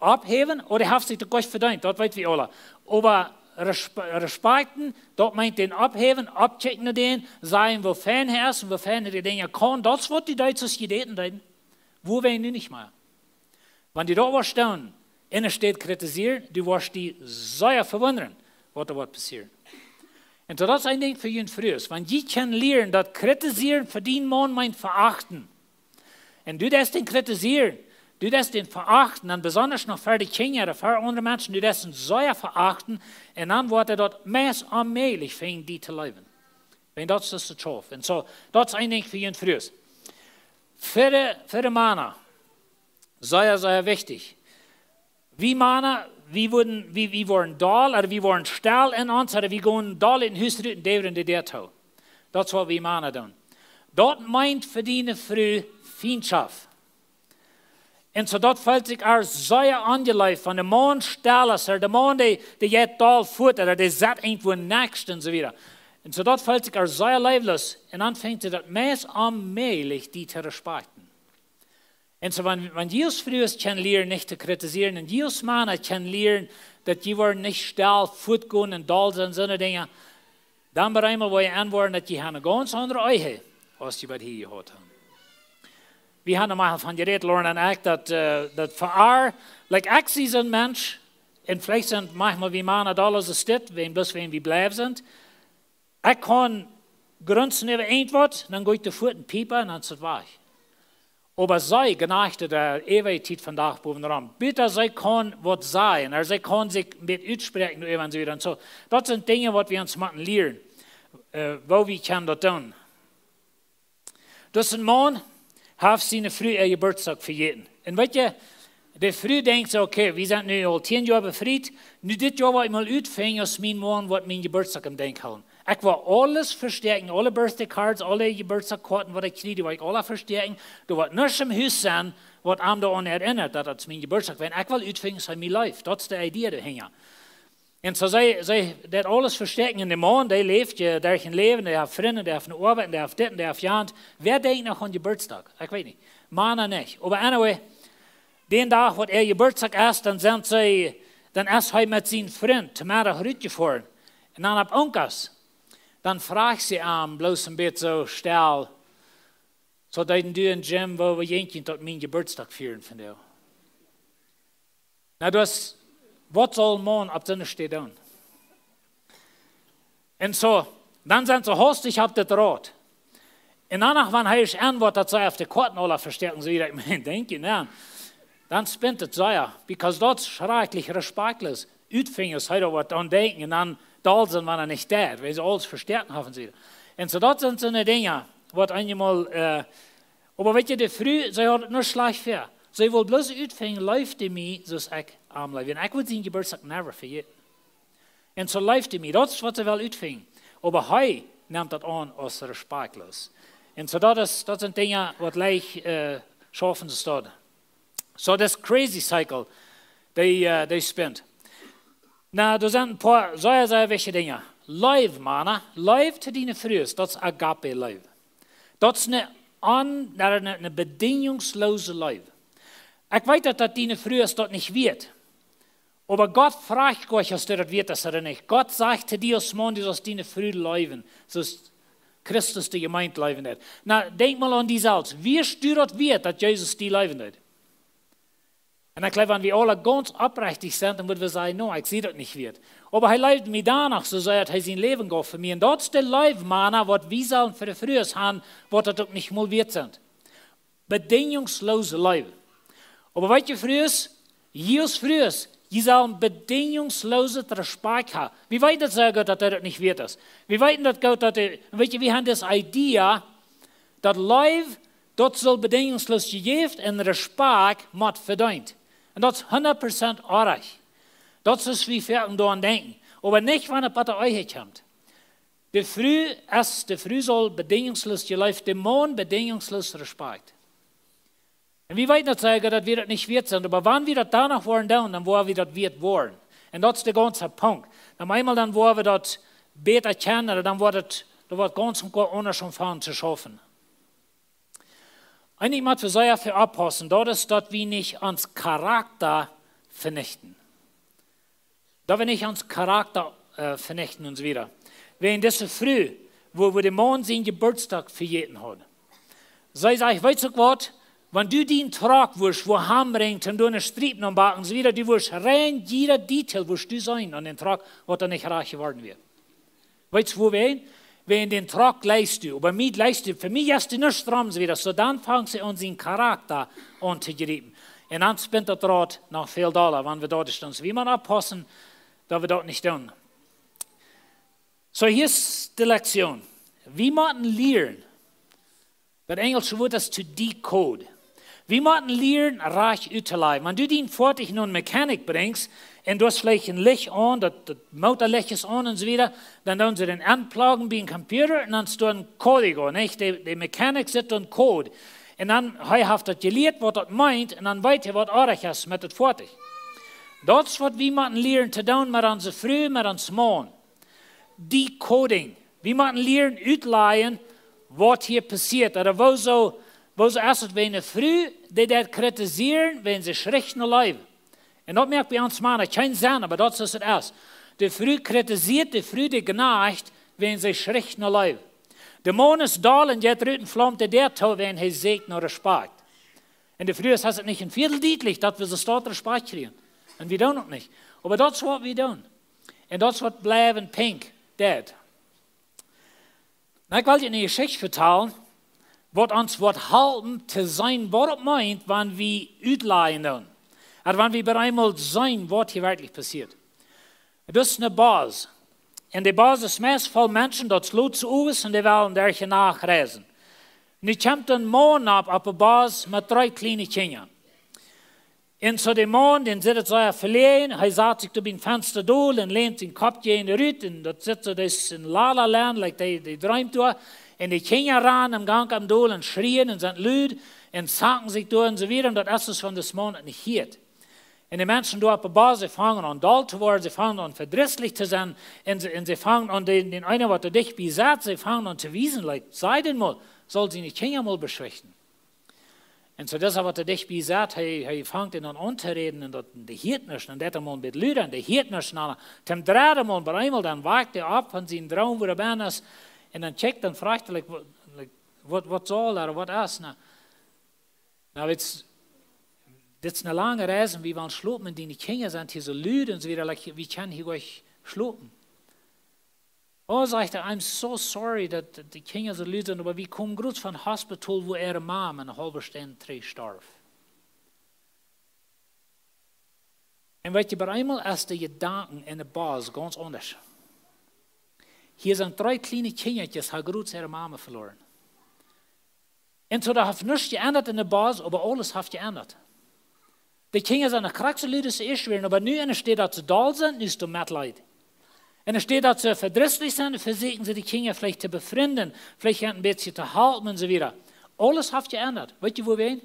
abheben oder hat sich der Gott verdient, das weiß wir alle. Aber Respakten, das meint den abheben, abchecken den, sagen, wofern er ist und wofern er die Dinge kann. Das wird die Deutschen gedeten haben. Wo wir nu nicht mehr. Wenn die da was stehen, innen steht kritisieren, du wirst die sehr verwundern, was da wird passieren. Und das ist ein Ding für jeden früher. Wenn die können lernen, dass kritisieren für den Mann meint verachten. Und du das den kritisieren, du das den verachten, dann besonders noch für die Kinder oder für andere Menschen, du das sehr verachten, und dann wird er dort meist allmählich fängt, die zu leben. Wenn das ist das Schaf. Und so, das ist ein Ding für jeden früher. Für die Männer, sehr wichtig. Wie Männer, wir waren Dahl, oder wir waren Stall in uns, oder wir gehen Dahl in den Haus rüten, der und der tun. Das ist was wir Männer tun. Das meint für die Frau Feindschaft. Und so das fällt sich auch sehr angelegt, von dem Mann Stall ist, oder der Mann, der jetzt Dahl führt, oder der sagt irgendwo nächst und so weiter. Und so das fällt sich auch sehr leiblos. Und dann fängt sie das meist allmählich, die zu respektieren. Und so, wenn Jesus früher kann lernen, nicht zu kritisieren, und Jesus Männer kann lernen, dass die wollen nicht still, fortgehen und Dahl sind, so eine Dinge, dann bei einmal, wo ihr antworten, dass die eine ganz andere Eiche, als die bei hier gehört haben. Wir haben einmal von geredet, Lauren und ich, dass für like ich sie sind Mensch, und vielleicht sind manchmal wie Männer da, als es steht, bloß wenn wir bleiben sind. Ich kann grunzen über irgendwas, dann gehe ich zu Fuß und piepen und dann ist es weg. Aber sei geneigte der Ewigkeit von Tag boven ran. Bitte sei kann was sein, oder sie kann sich mit aussprechen und so weiter und so. Das sind Dinge, was wir uns machen lernen, wo wir können das tun. Das ist ein Mann, hat seine Frau ihr Geburtstag vergessen. Und weißt du, der Frau denkt so, okay, wir sind nu al 10 Jahre befreit, nu dit Jahr will ich mal uitvingen als mijn Mann, wat mijn Geburtstag am Denk houden. Ich will alles verstärken, alle Birthday Cards, alle Geburtstagkarten, was ich kriege, will ich alle verstärken. Du wird nichts im Haus sein, was einem daran erinnert, dass das mein Geburtstag ist. Ich will uitvingen, so mein Life. Das ist die Idee dahinter. Und so sie das alles verstärken in dem Mann, der lebt ja durch ein Leben, der hat Freunde, der hat eine Arbeit, der hat das, der hat Jahre. Wer denkt noch an Geburtstag? Ich weiß nicht. Männer nicht. Aber anyway, den Tag, wo er Geburtstag ist, dann ist er mit seinem Freund zum Mittag rausgefahren. Und dann ab Onkas. Dann fragt sie ihn bloß ein bisschen so still, so dass du in Gym, wo wir jeden Tag meinen Geburtstag feiern von dir. Na, was soll man ab dann steht dann? Und so, dann sind sie hostig auf das Rot. Und danach, wenn er antwortet, sei auf die Karten alle verstärken, so wieder, ich meine, denke, nein. Dann spinnt es sehr, because das ist schrecklich respektlos. Uitvingers heute was an denken und dann da sind, wenn er nicht da, weil sie alles verstärken haben. Und so das sind so eine Dinge, was einmal, aber weißt du, die Früh, sie hat nur schlecht für. Sie will bloß uitvingen, läuft die mir, so ist ich am Leben. Ich will seinen Geburtstag never vergessen. Und so läuft die mir, das ist, was sie will uitvingen. Aber er nimmt das an als respektlos. Und so das sind Dinge, was gleich schaffen sie dort. So das crazy cycle, die spinnt. Na, da sind ein paar sehr wichtige Dinge. Live, Mann, live zu deinen Frühs, das ist Agape live. Das ist eine bedingungslose live. Ich weiß, dass deine Frühs dort nicht wird. Aber Gott fragt euch, dass das wird, das oder nicht. Gott sagt zu dir, Mann, du sollst deine Früh leben. So ist Christus die Gemeinde leben hat. Na, denk mal an die selbst. Wie stört wird, dass Jesus die leben hat? Und ich glaube, wenn wir alle ganz aufrichtig sind, dann würden wir sagen, no, ich sehe das nicht wird. Aber er lebt mir danach, so sagt er sein Leben geht für mich. Und das ist der Leibmann, was wir sollen für die Frühes haben, was das auch nicht mal wert sind. Bedingungslose Leben. Aber weißt du, Frühes, Jesus Frühes, die sollen bedingungslose Respekt haben. Wie weit das sagt, dass das nicht wert ist? Wie weit das Gott, dass weißt du, wir haben das Idee, dass Leben, das soll bedingungslos gegeben und Respekt macht verdient. Und das ist 100% ordentlich. Das ist, wie wir daran denken. Aber nicht, wenn es bei euch kommt. Die Früh soll bedingungslos gelebt, der Mann bedingungslos Respekt. Und wie weit das sagen, dass wir das nicht wert sind. Aber wenn wir das danach wollen, dann wollen wir das wert wollen. Und das ist der ganze Punkt. Dann einmal dann wollen wir das besser kennen, dann wird das ganz und gar anders von zu schaffen. Eigentlich muss wir sehr viel abpassen, das ist, dass wir nicht ans Charakter vernichten. Da wir nicht uns Charakter vernichten und so wieder. Wenn das so früh, wo der Mann seinen Geburtstag für jeden hat. Sei ich weiß auch was, wenn du den Trag wirst, wo heimringt und du eine Strieben am Backen, so wieder, du wirst rein jeder Detail wirst du sein an den Trag, was er nicht reich geworden wird. Weißt du, wo wir hin? Wenn den Trag leist du, aber mir leist du, für mich ist du nicht dran, so wieder, so dann fangen sie an, seinen Charakter anzugreifen. Und dann spinnt der Draht nach viel Dollar, wenn wir dort stehen. So wie man abpassen, da wir dort nicht tun. So, hier ist die Lektion. Wie man lernen, das englische Wort ist to decode. Wie man lernen, reich auszuleihen. Wenn du den fertig in eine Mechanik bringst, und du hast vielleicht ein Licht an, das Motorlicht ist an und so weiter, dann tun sie den anplagen bei dem Computer und dann ist da ein Code, nicht? Die Mechanik sitzt da ein Code. Und dann hat das gelehrt, was das meint, und dann weiß er, was ordentlich ist mit das fertig. Das ist, was wir man lernen zu tun, mit uns früh, mit uns morgen. Decoding. Wie man lernen, ausleihen, was hier passiert. Oder wo so ist es, wenn früh, die das kritisieren, wenn sie schlecht nur leben. Und das merkt bei uns Männer keinen Sinn, aber das ist es erst. Die früh kritisiert, die früh die geneigt, wenn sie schlecht nur leben. Der Mann ist da und jetzt rüten flammte der Tau, wenn er Segen oder Respakjt. Und die früh ist es nicht ein Viertel deutlich, dass wir so dort Respakjt kriegen. Und wir tun das nicht. Aber das ist, was wir tun. Und das wird bleiben pink, dead. Na, ich will dir eine Geschichte vertellen, was uns wird halten zu sein, was es meint, wenn wir ausleihen tun. Und wenn wir bei einmal sein, was hier wirklich passiert. Das ist eine Basis. Und die Basis ist meist voll Menschen, die los zu ist und die wollen durch nachreisen. Und ich kommt ein Mann auf der Basis mit 3 kleinen Kindern. Und so der Mann, den sitzt so verlegen, er sagt sich durch ein Fenster durch und lehnt den Kopf gegen den Rücken. Und dort sitzt er in La-La-Land, like die träumt durch. Und die Kinder ran am Gang am Dol und schrien und sind laut und zacken sich durch und so weiter. Und das ist es von des Mann nicht hier. Und die Menschen dort auf der Basis fangen an dull zu werden, sie fangen an verdrießlich zu sein und sie fangen an, den einen, was dich besetzt, sie fangen an zu wiesen, like, sei denn mal, soll sie nicht Kinder mal beschwächen. Und so das, was dich besetzt, er fängt ihn an zu reden und die hielt nicht, und der mal mit Lüdern, die hielt nicht, und zum dritten Mal bei einmal, dann wagt er ab von seinem Traum, wo er bin ist, und dann checkt und fragt, like, was soll er, was ist, na, jetzt, das ist eine lange Reise, wie wir schlupen, und die Kinder sind hier so lüd und so wieder, like, wie kann ich euch schlupen? Oh, sagt er, I'm so sorry, dass die Kinder so lüd sind, aber wir kommen gerade von Hospital, wo ihre Mama eine halbe Stunde starb. Und weißt du, bei einmal ist der Gedanken in der Basis ganz anders. Hier sind 3 kleine Kinder, die haben gerade ihre Mama verloren. Und so, da hat nichts geändert in der Basis, aber alles hat geändert. Die Kinder sind eine Kraxelüde zu erst werden, aber nu steht, dass sie da sind, nu ist es Mitleid. Und es steht, dass sie verdrießlich sind, versuchen sie die Kinder vielleicht zu befrienden, vielleicht ein bisschen zu halten und so weiter. Alles hat geändert. Weißt du, wo wir hin?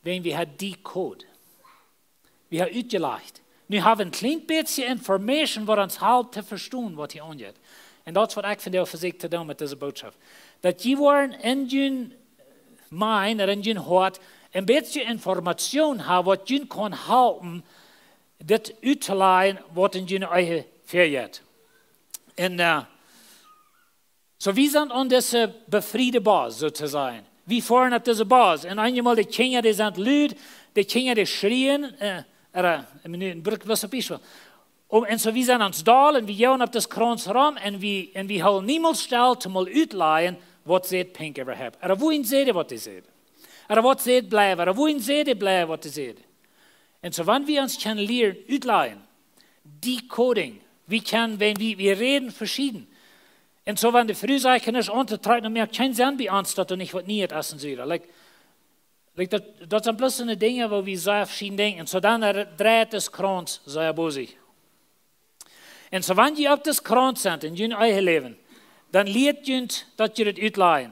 Wir haben die Code. Wir haben ausgelegt. Wir haben ein klein bisschen Information, was uns hilft, zu verstehen, was hier angeht. Und das ist, was ich von dir versucht zu tun mit dieser Botschaft. Dass die waren in ihren Mind oder in ihren Hort ein bisschen Information haben, was ihnen kann helfen, das auszuleihen, was in ihren Eigen verjährt. Und so wir sind an dieser befriede Basis sozusagen. Wir fahren auf diese Basis. Und einmal die Kinder, die sind laut, die Kinder, die schrien, was ein Beispiel. Und so wir sind uns da und wir gehen auf das Kreuz rum und wir haben niemals still, zu mal ausleihen, was sie pink überhaupt. Aber wohin seht ihr, was sie sehen? Oder was seht bleiben? Oder wohin seht ihr bleiben, was sie sehen? Und so wenn wir uns können lernen, ausleihen, decoding, wenn wir reden verschieden. Und so wenn die früh sagen, nicht untertreiben, dann merkt kein Sinn bei uns, dass du nicht was nie essen sollst. Das sind bloß so eine Dinge, wo wir sehr verschieden denken. Und so dann dreht das Kreuz sehr bosig. Und so wenn ihr auf das Kreuz sind, in eurem eigen Leben, dann lehrt ihr, dass ihr das ausleihen.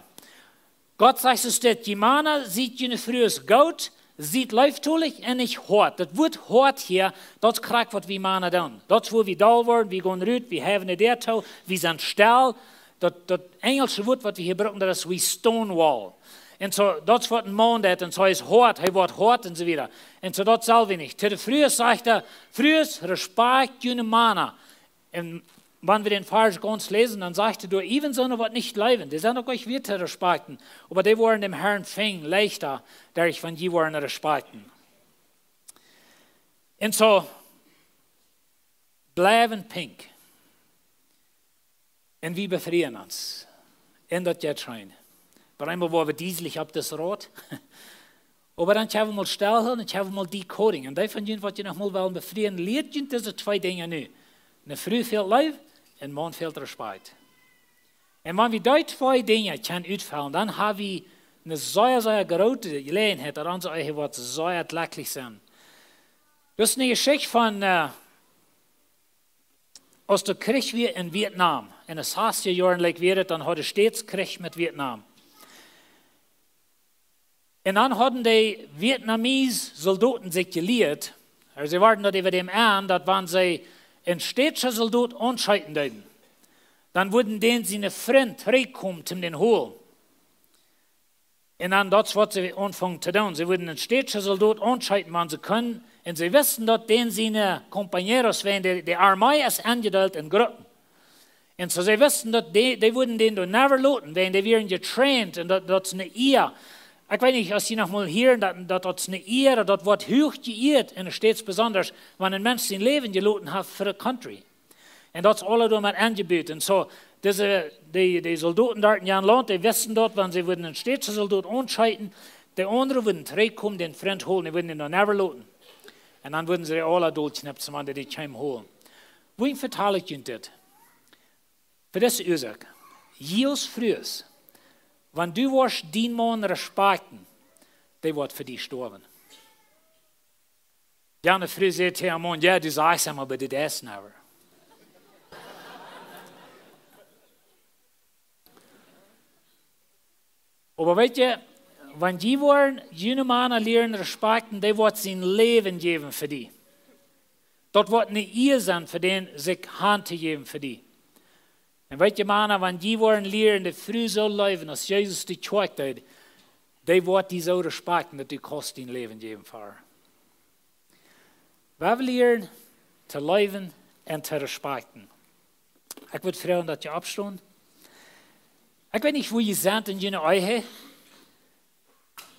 Gott sagt es, dass die Männer sieht ihr früh als Gott, sieht läuftulich und nicht hart. Das Wort hart hier, das kriegt, was wir Männer tun. Das ist, wo wir da werden, wir gehen raus, wir haben eine Dertau, wir sind still. Das englische Wort, was wir hier brauchen, das ist wie Stonewall. En zo, dat is wat een man deed. En zo is hard, hij wordt hard en zo weer. En zo dat zal we niet. Te de vroeger zegt hij, vroeger respect jullie mannen. En wanneer we den Vers ganz lesen, dann sagt er, du even so wat nicht leiben. Die sind auch euch wieder zu respekten. Aber die waren dem Herrn fing leichter, der ich von die waren respekten. Und so, bleiben pink. Und wir befrieren uns. Und das jetzt rein. Bei einmal waren wir dieselig ab das Rot. Aber dann haben wir mal stillhalten und haben wir mal die Coding. Und davon, was ihr noch mal wollen befrieren, lehrt ihr diese zwei Dinge nu. Eine Früh fehlt Leib und Mann fehlt Respekt. Und wenn wir die zwei Dinge können uitvallen, dann haben wir eine sehr, sehr große Gelegenheit, dass unsere Eigen wird sehr glücklich sein. Das ist eine Geschichte von aus der Krieg wie in Vietnam. In den 60er Jahren wäre dann hat er stets Krieg mit Vietnam. Und dann hatten die Vietnamese Soldaten sich gelehrt, also sie warten dort über dem an, dass wenn sie ein städtischer Soldat anschalten würden, dann würden denen seine Freund zurückkommen zum den holen. Und dann das, was sie anfangen zu tun. Sie würden einen städtischen Soldat anschalten, wenn sie können. Und sie wissen, dass denen seine Kompanieros, wenn die Armee ist angedellt in Gruppen. Und so sie wissen, dass die würden den da never loten, wenn die werden getraint und das eine Ehe. Ich weiß nicht, als Sie noch mal hören, dass das eine Ehre, das wird hoch geehrt, und stets besonders, wenn ein Mensch sein Leben geloten hat für die Country. Und das alle damit angeboten. Und so, die Soldaten dort in Jan Land, die wissen dort, wenn sie einen städtischen Soldat anschalten, die anderen würden zurückkommen, den Freund holen, die würden ihn noch never loten. Und dann würden sie die alle durchknipsen, wenn die heim holen. Wohin verteile ich Ihnen das? Für das Ursache. Jesus frühes. Wenn du warst, den Mann respekten, der wird für dich sterben. Gerne früh sagt der Mann, ja, du sagst ihm, aber das ist never. Aber weißt du, wenn die wollen, jene Männer lernen respekten, der wird sein Leben geben für die. Dort wird eine Ehe sein, für den sich Hand zu geben für die. Und weißt du, Männer, wenn die wollen lernen, die früh so leben, als Jesus die gezeigt hat, die wird die so respekten, dass die kost dein Leben geben für. Wir lernen zu leben und zu respekten. Ich würde fragen, dass ihr abstehen. Ich weiß nicht, wo ihr seid in jener Eiche,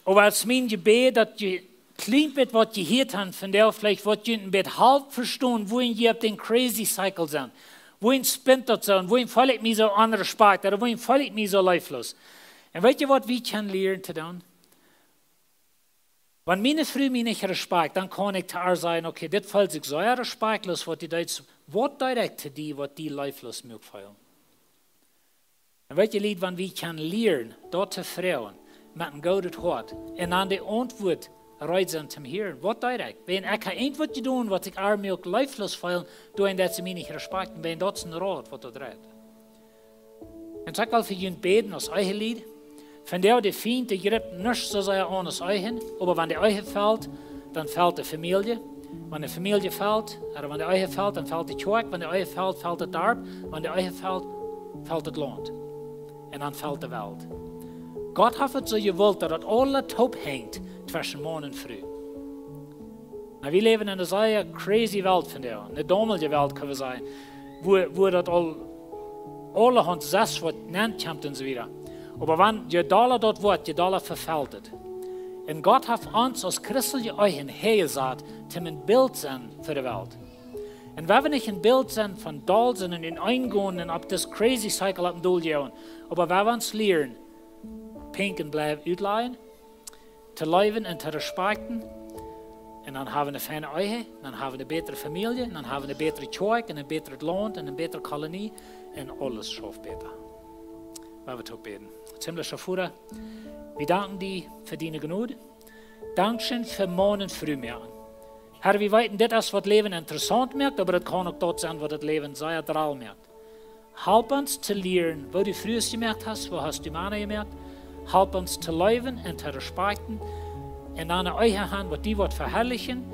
aber es ist mein Gebet, dass ihr klein wird, was ihr hier habt, von der vielleicht wird ihr ein bisschen halb verstehen, wohin ihr auf den Crazy Cycle sind. Wohin spinnt das so? Und wohin falle ich mich so an Respekt? Oder wohin falle ich mich so leiflos? Und weißt ihr, was wir können lernen zu tun? Wenn meine Frau mich nicht respekt, dann kann ich zu ihr sagen, okay, das fällt sich so respektlos, was die Deutsch, was direkt zu dir, was die leiflos mögen fallen. Und weißt ihr, Lied, wenn wir können lernen, dort zu Frauen, mit einem guten Hort, und an die Antwort reisen zum Hören. Was direkt? Wenn ich ein was tun, was ich arme auch leiflos fallen, du dass sie mich nicht respekten, wenn das ein Rat, was das dreht. Und sag mal für jeden beten als eigen Lied. Von der die Feind, die gibt nichts so sehr an als eigen, aber wenn die Eiche fällt, dann fällt die Familie. Wenn die Familie fällt, oder wenn die Eiche fällt, dann fällt die Kirche. Wenn die Eiche fällt, fällt das Dorf. Wenn die Eiche fällt, fällt das Land. Und dann fällt die Welt. Gott hat es so gewollt, dass das alles top hängt zwischen Morgen und Früh. Wir leben in einer sehr crazy Welt von der, eine damalige Welt, kann man sagen, wo das alle Hand das wird nennt kommt und so weiter. Aber wenn je Dollar dort wird, je Dollar verfällt. Und Gott hat uns als christliche Eichen hergesagt, zum ein Bild sein für die Welt. Und wenn wir nicht ein Bild sind von Doll sind und in eingehen und ab das crazy Cycle ab dem Doll gehen, aber wenn wir uns lernen, pink und bleiben uitleihen, zu leben und zu respekten, und dann haben wir eine feine Eiche, dann haben wir eine bessere Familie, dann haben wir eine bessere Kirche, und ein besseres Land, und eine bessere Kolonie, und alles schafft besser. Weil wir beten. Himmlischer Vater, wir danken dir für deine Gnade. Dankeschön für morgen früh mehr. Herr, wir weiten das, was Leben interessant macht, aber das kann auch dort sein, was das Leben sehr drall macht. Help uns zu lernen, wo du früher gemerkt hast, wo hast du Männer gemerkt. Help uns zu leben und zu respekten. Und an euer Hand, was die wird verherrlichen,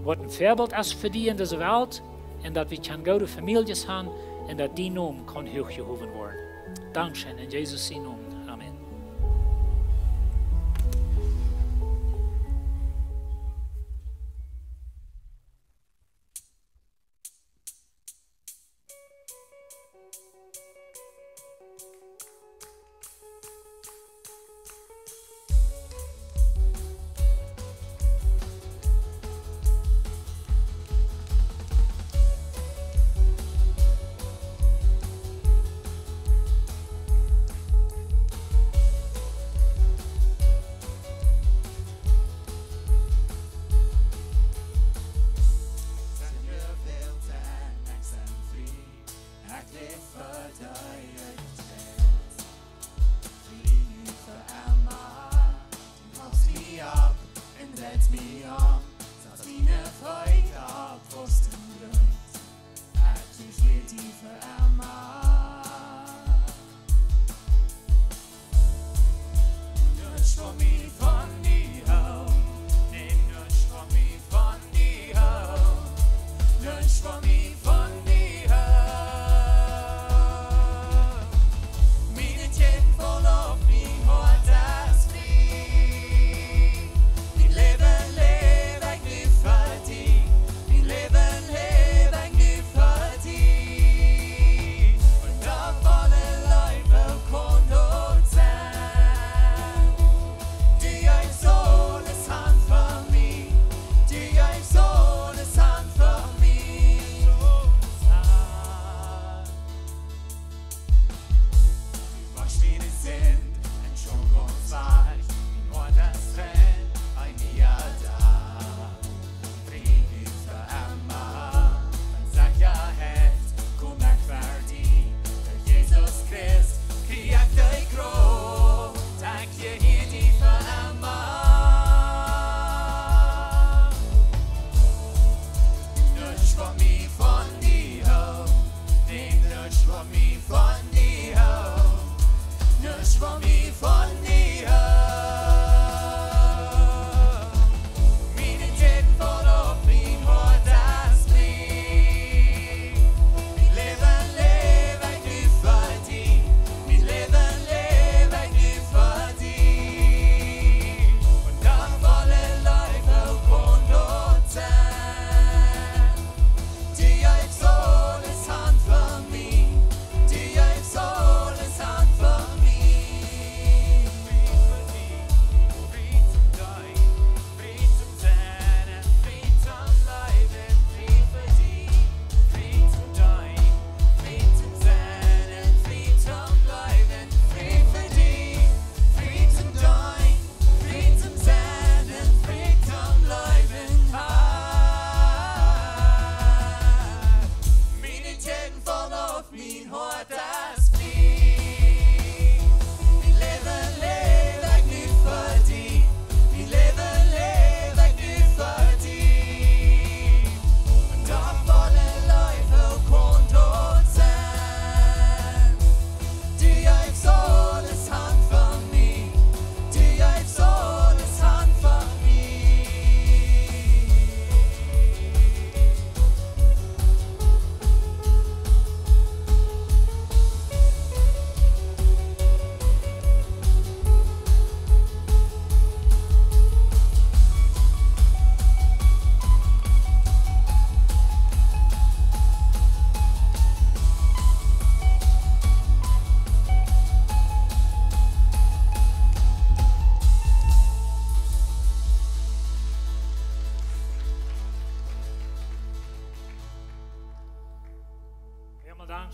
was ein Vorbild ist für die in dieser Welt. Und dass wir gute Familien haben und dass die Namen kann hochgehoben werden. Dankeschön in Jesus' Namen. Amen.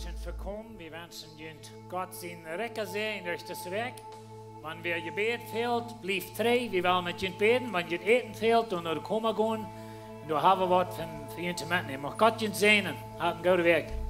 Dankeschön für kommen. Wir wünschen Gott seinen Recker sehen durch das Weg. Wenn wir Gebet fehlt, blieb frei. Wir wollen mit Ihnen beten. Wenn Ihnen Eten fehlt und kommen gehen, du haben was für Ihnen zu mitnehmen. Mach Gott Ihnen segnen. Habt einen guten Weg.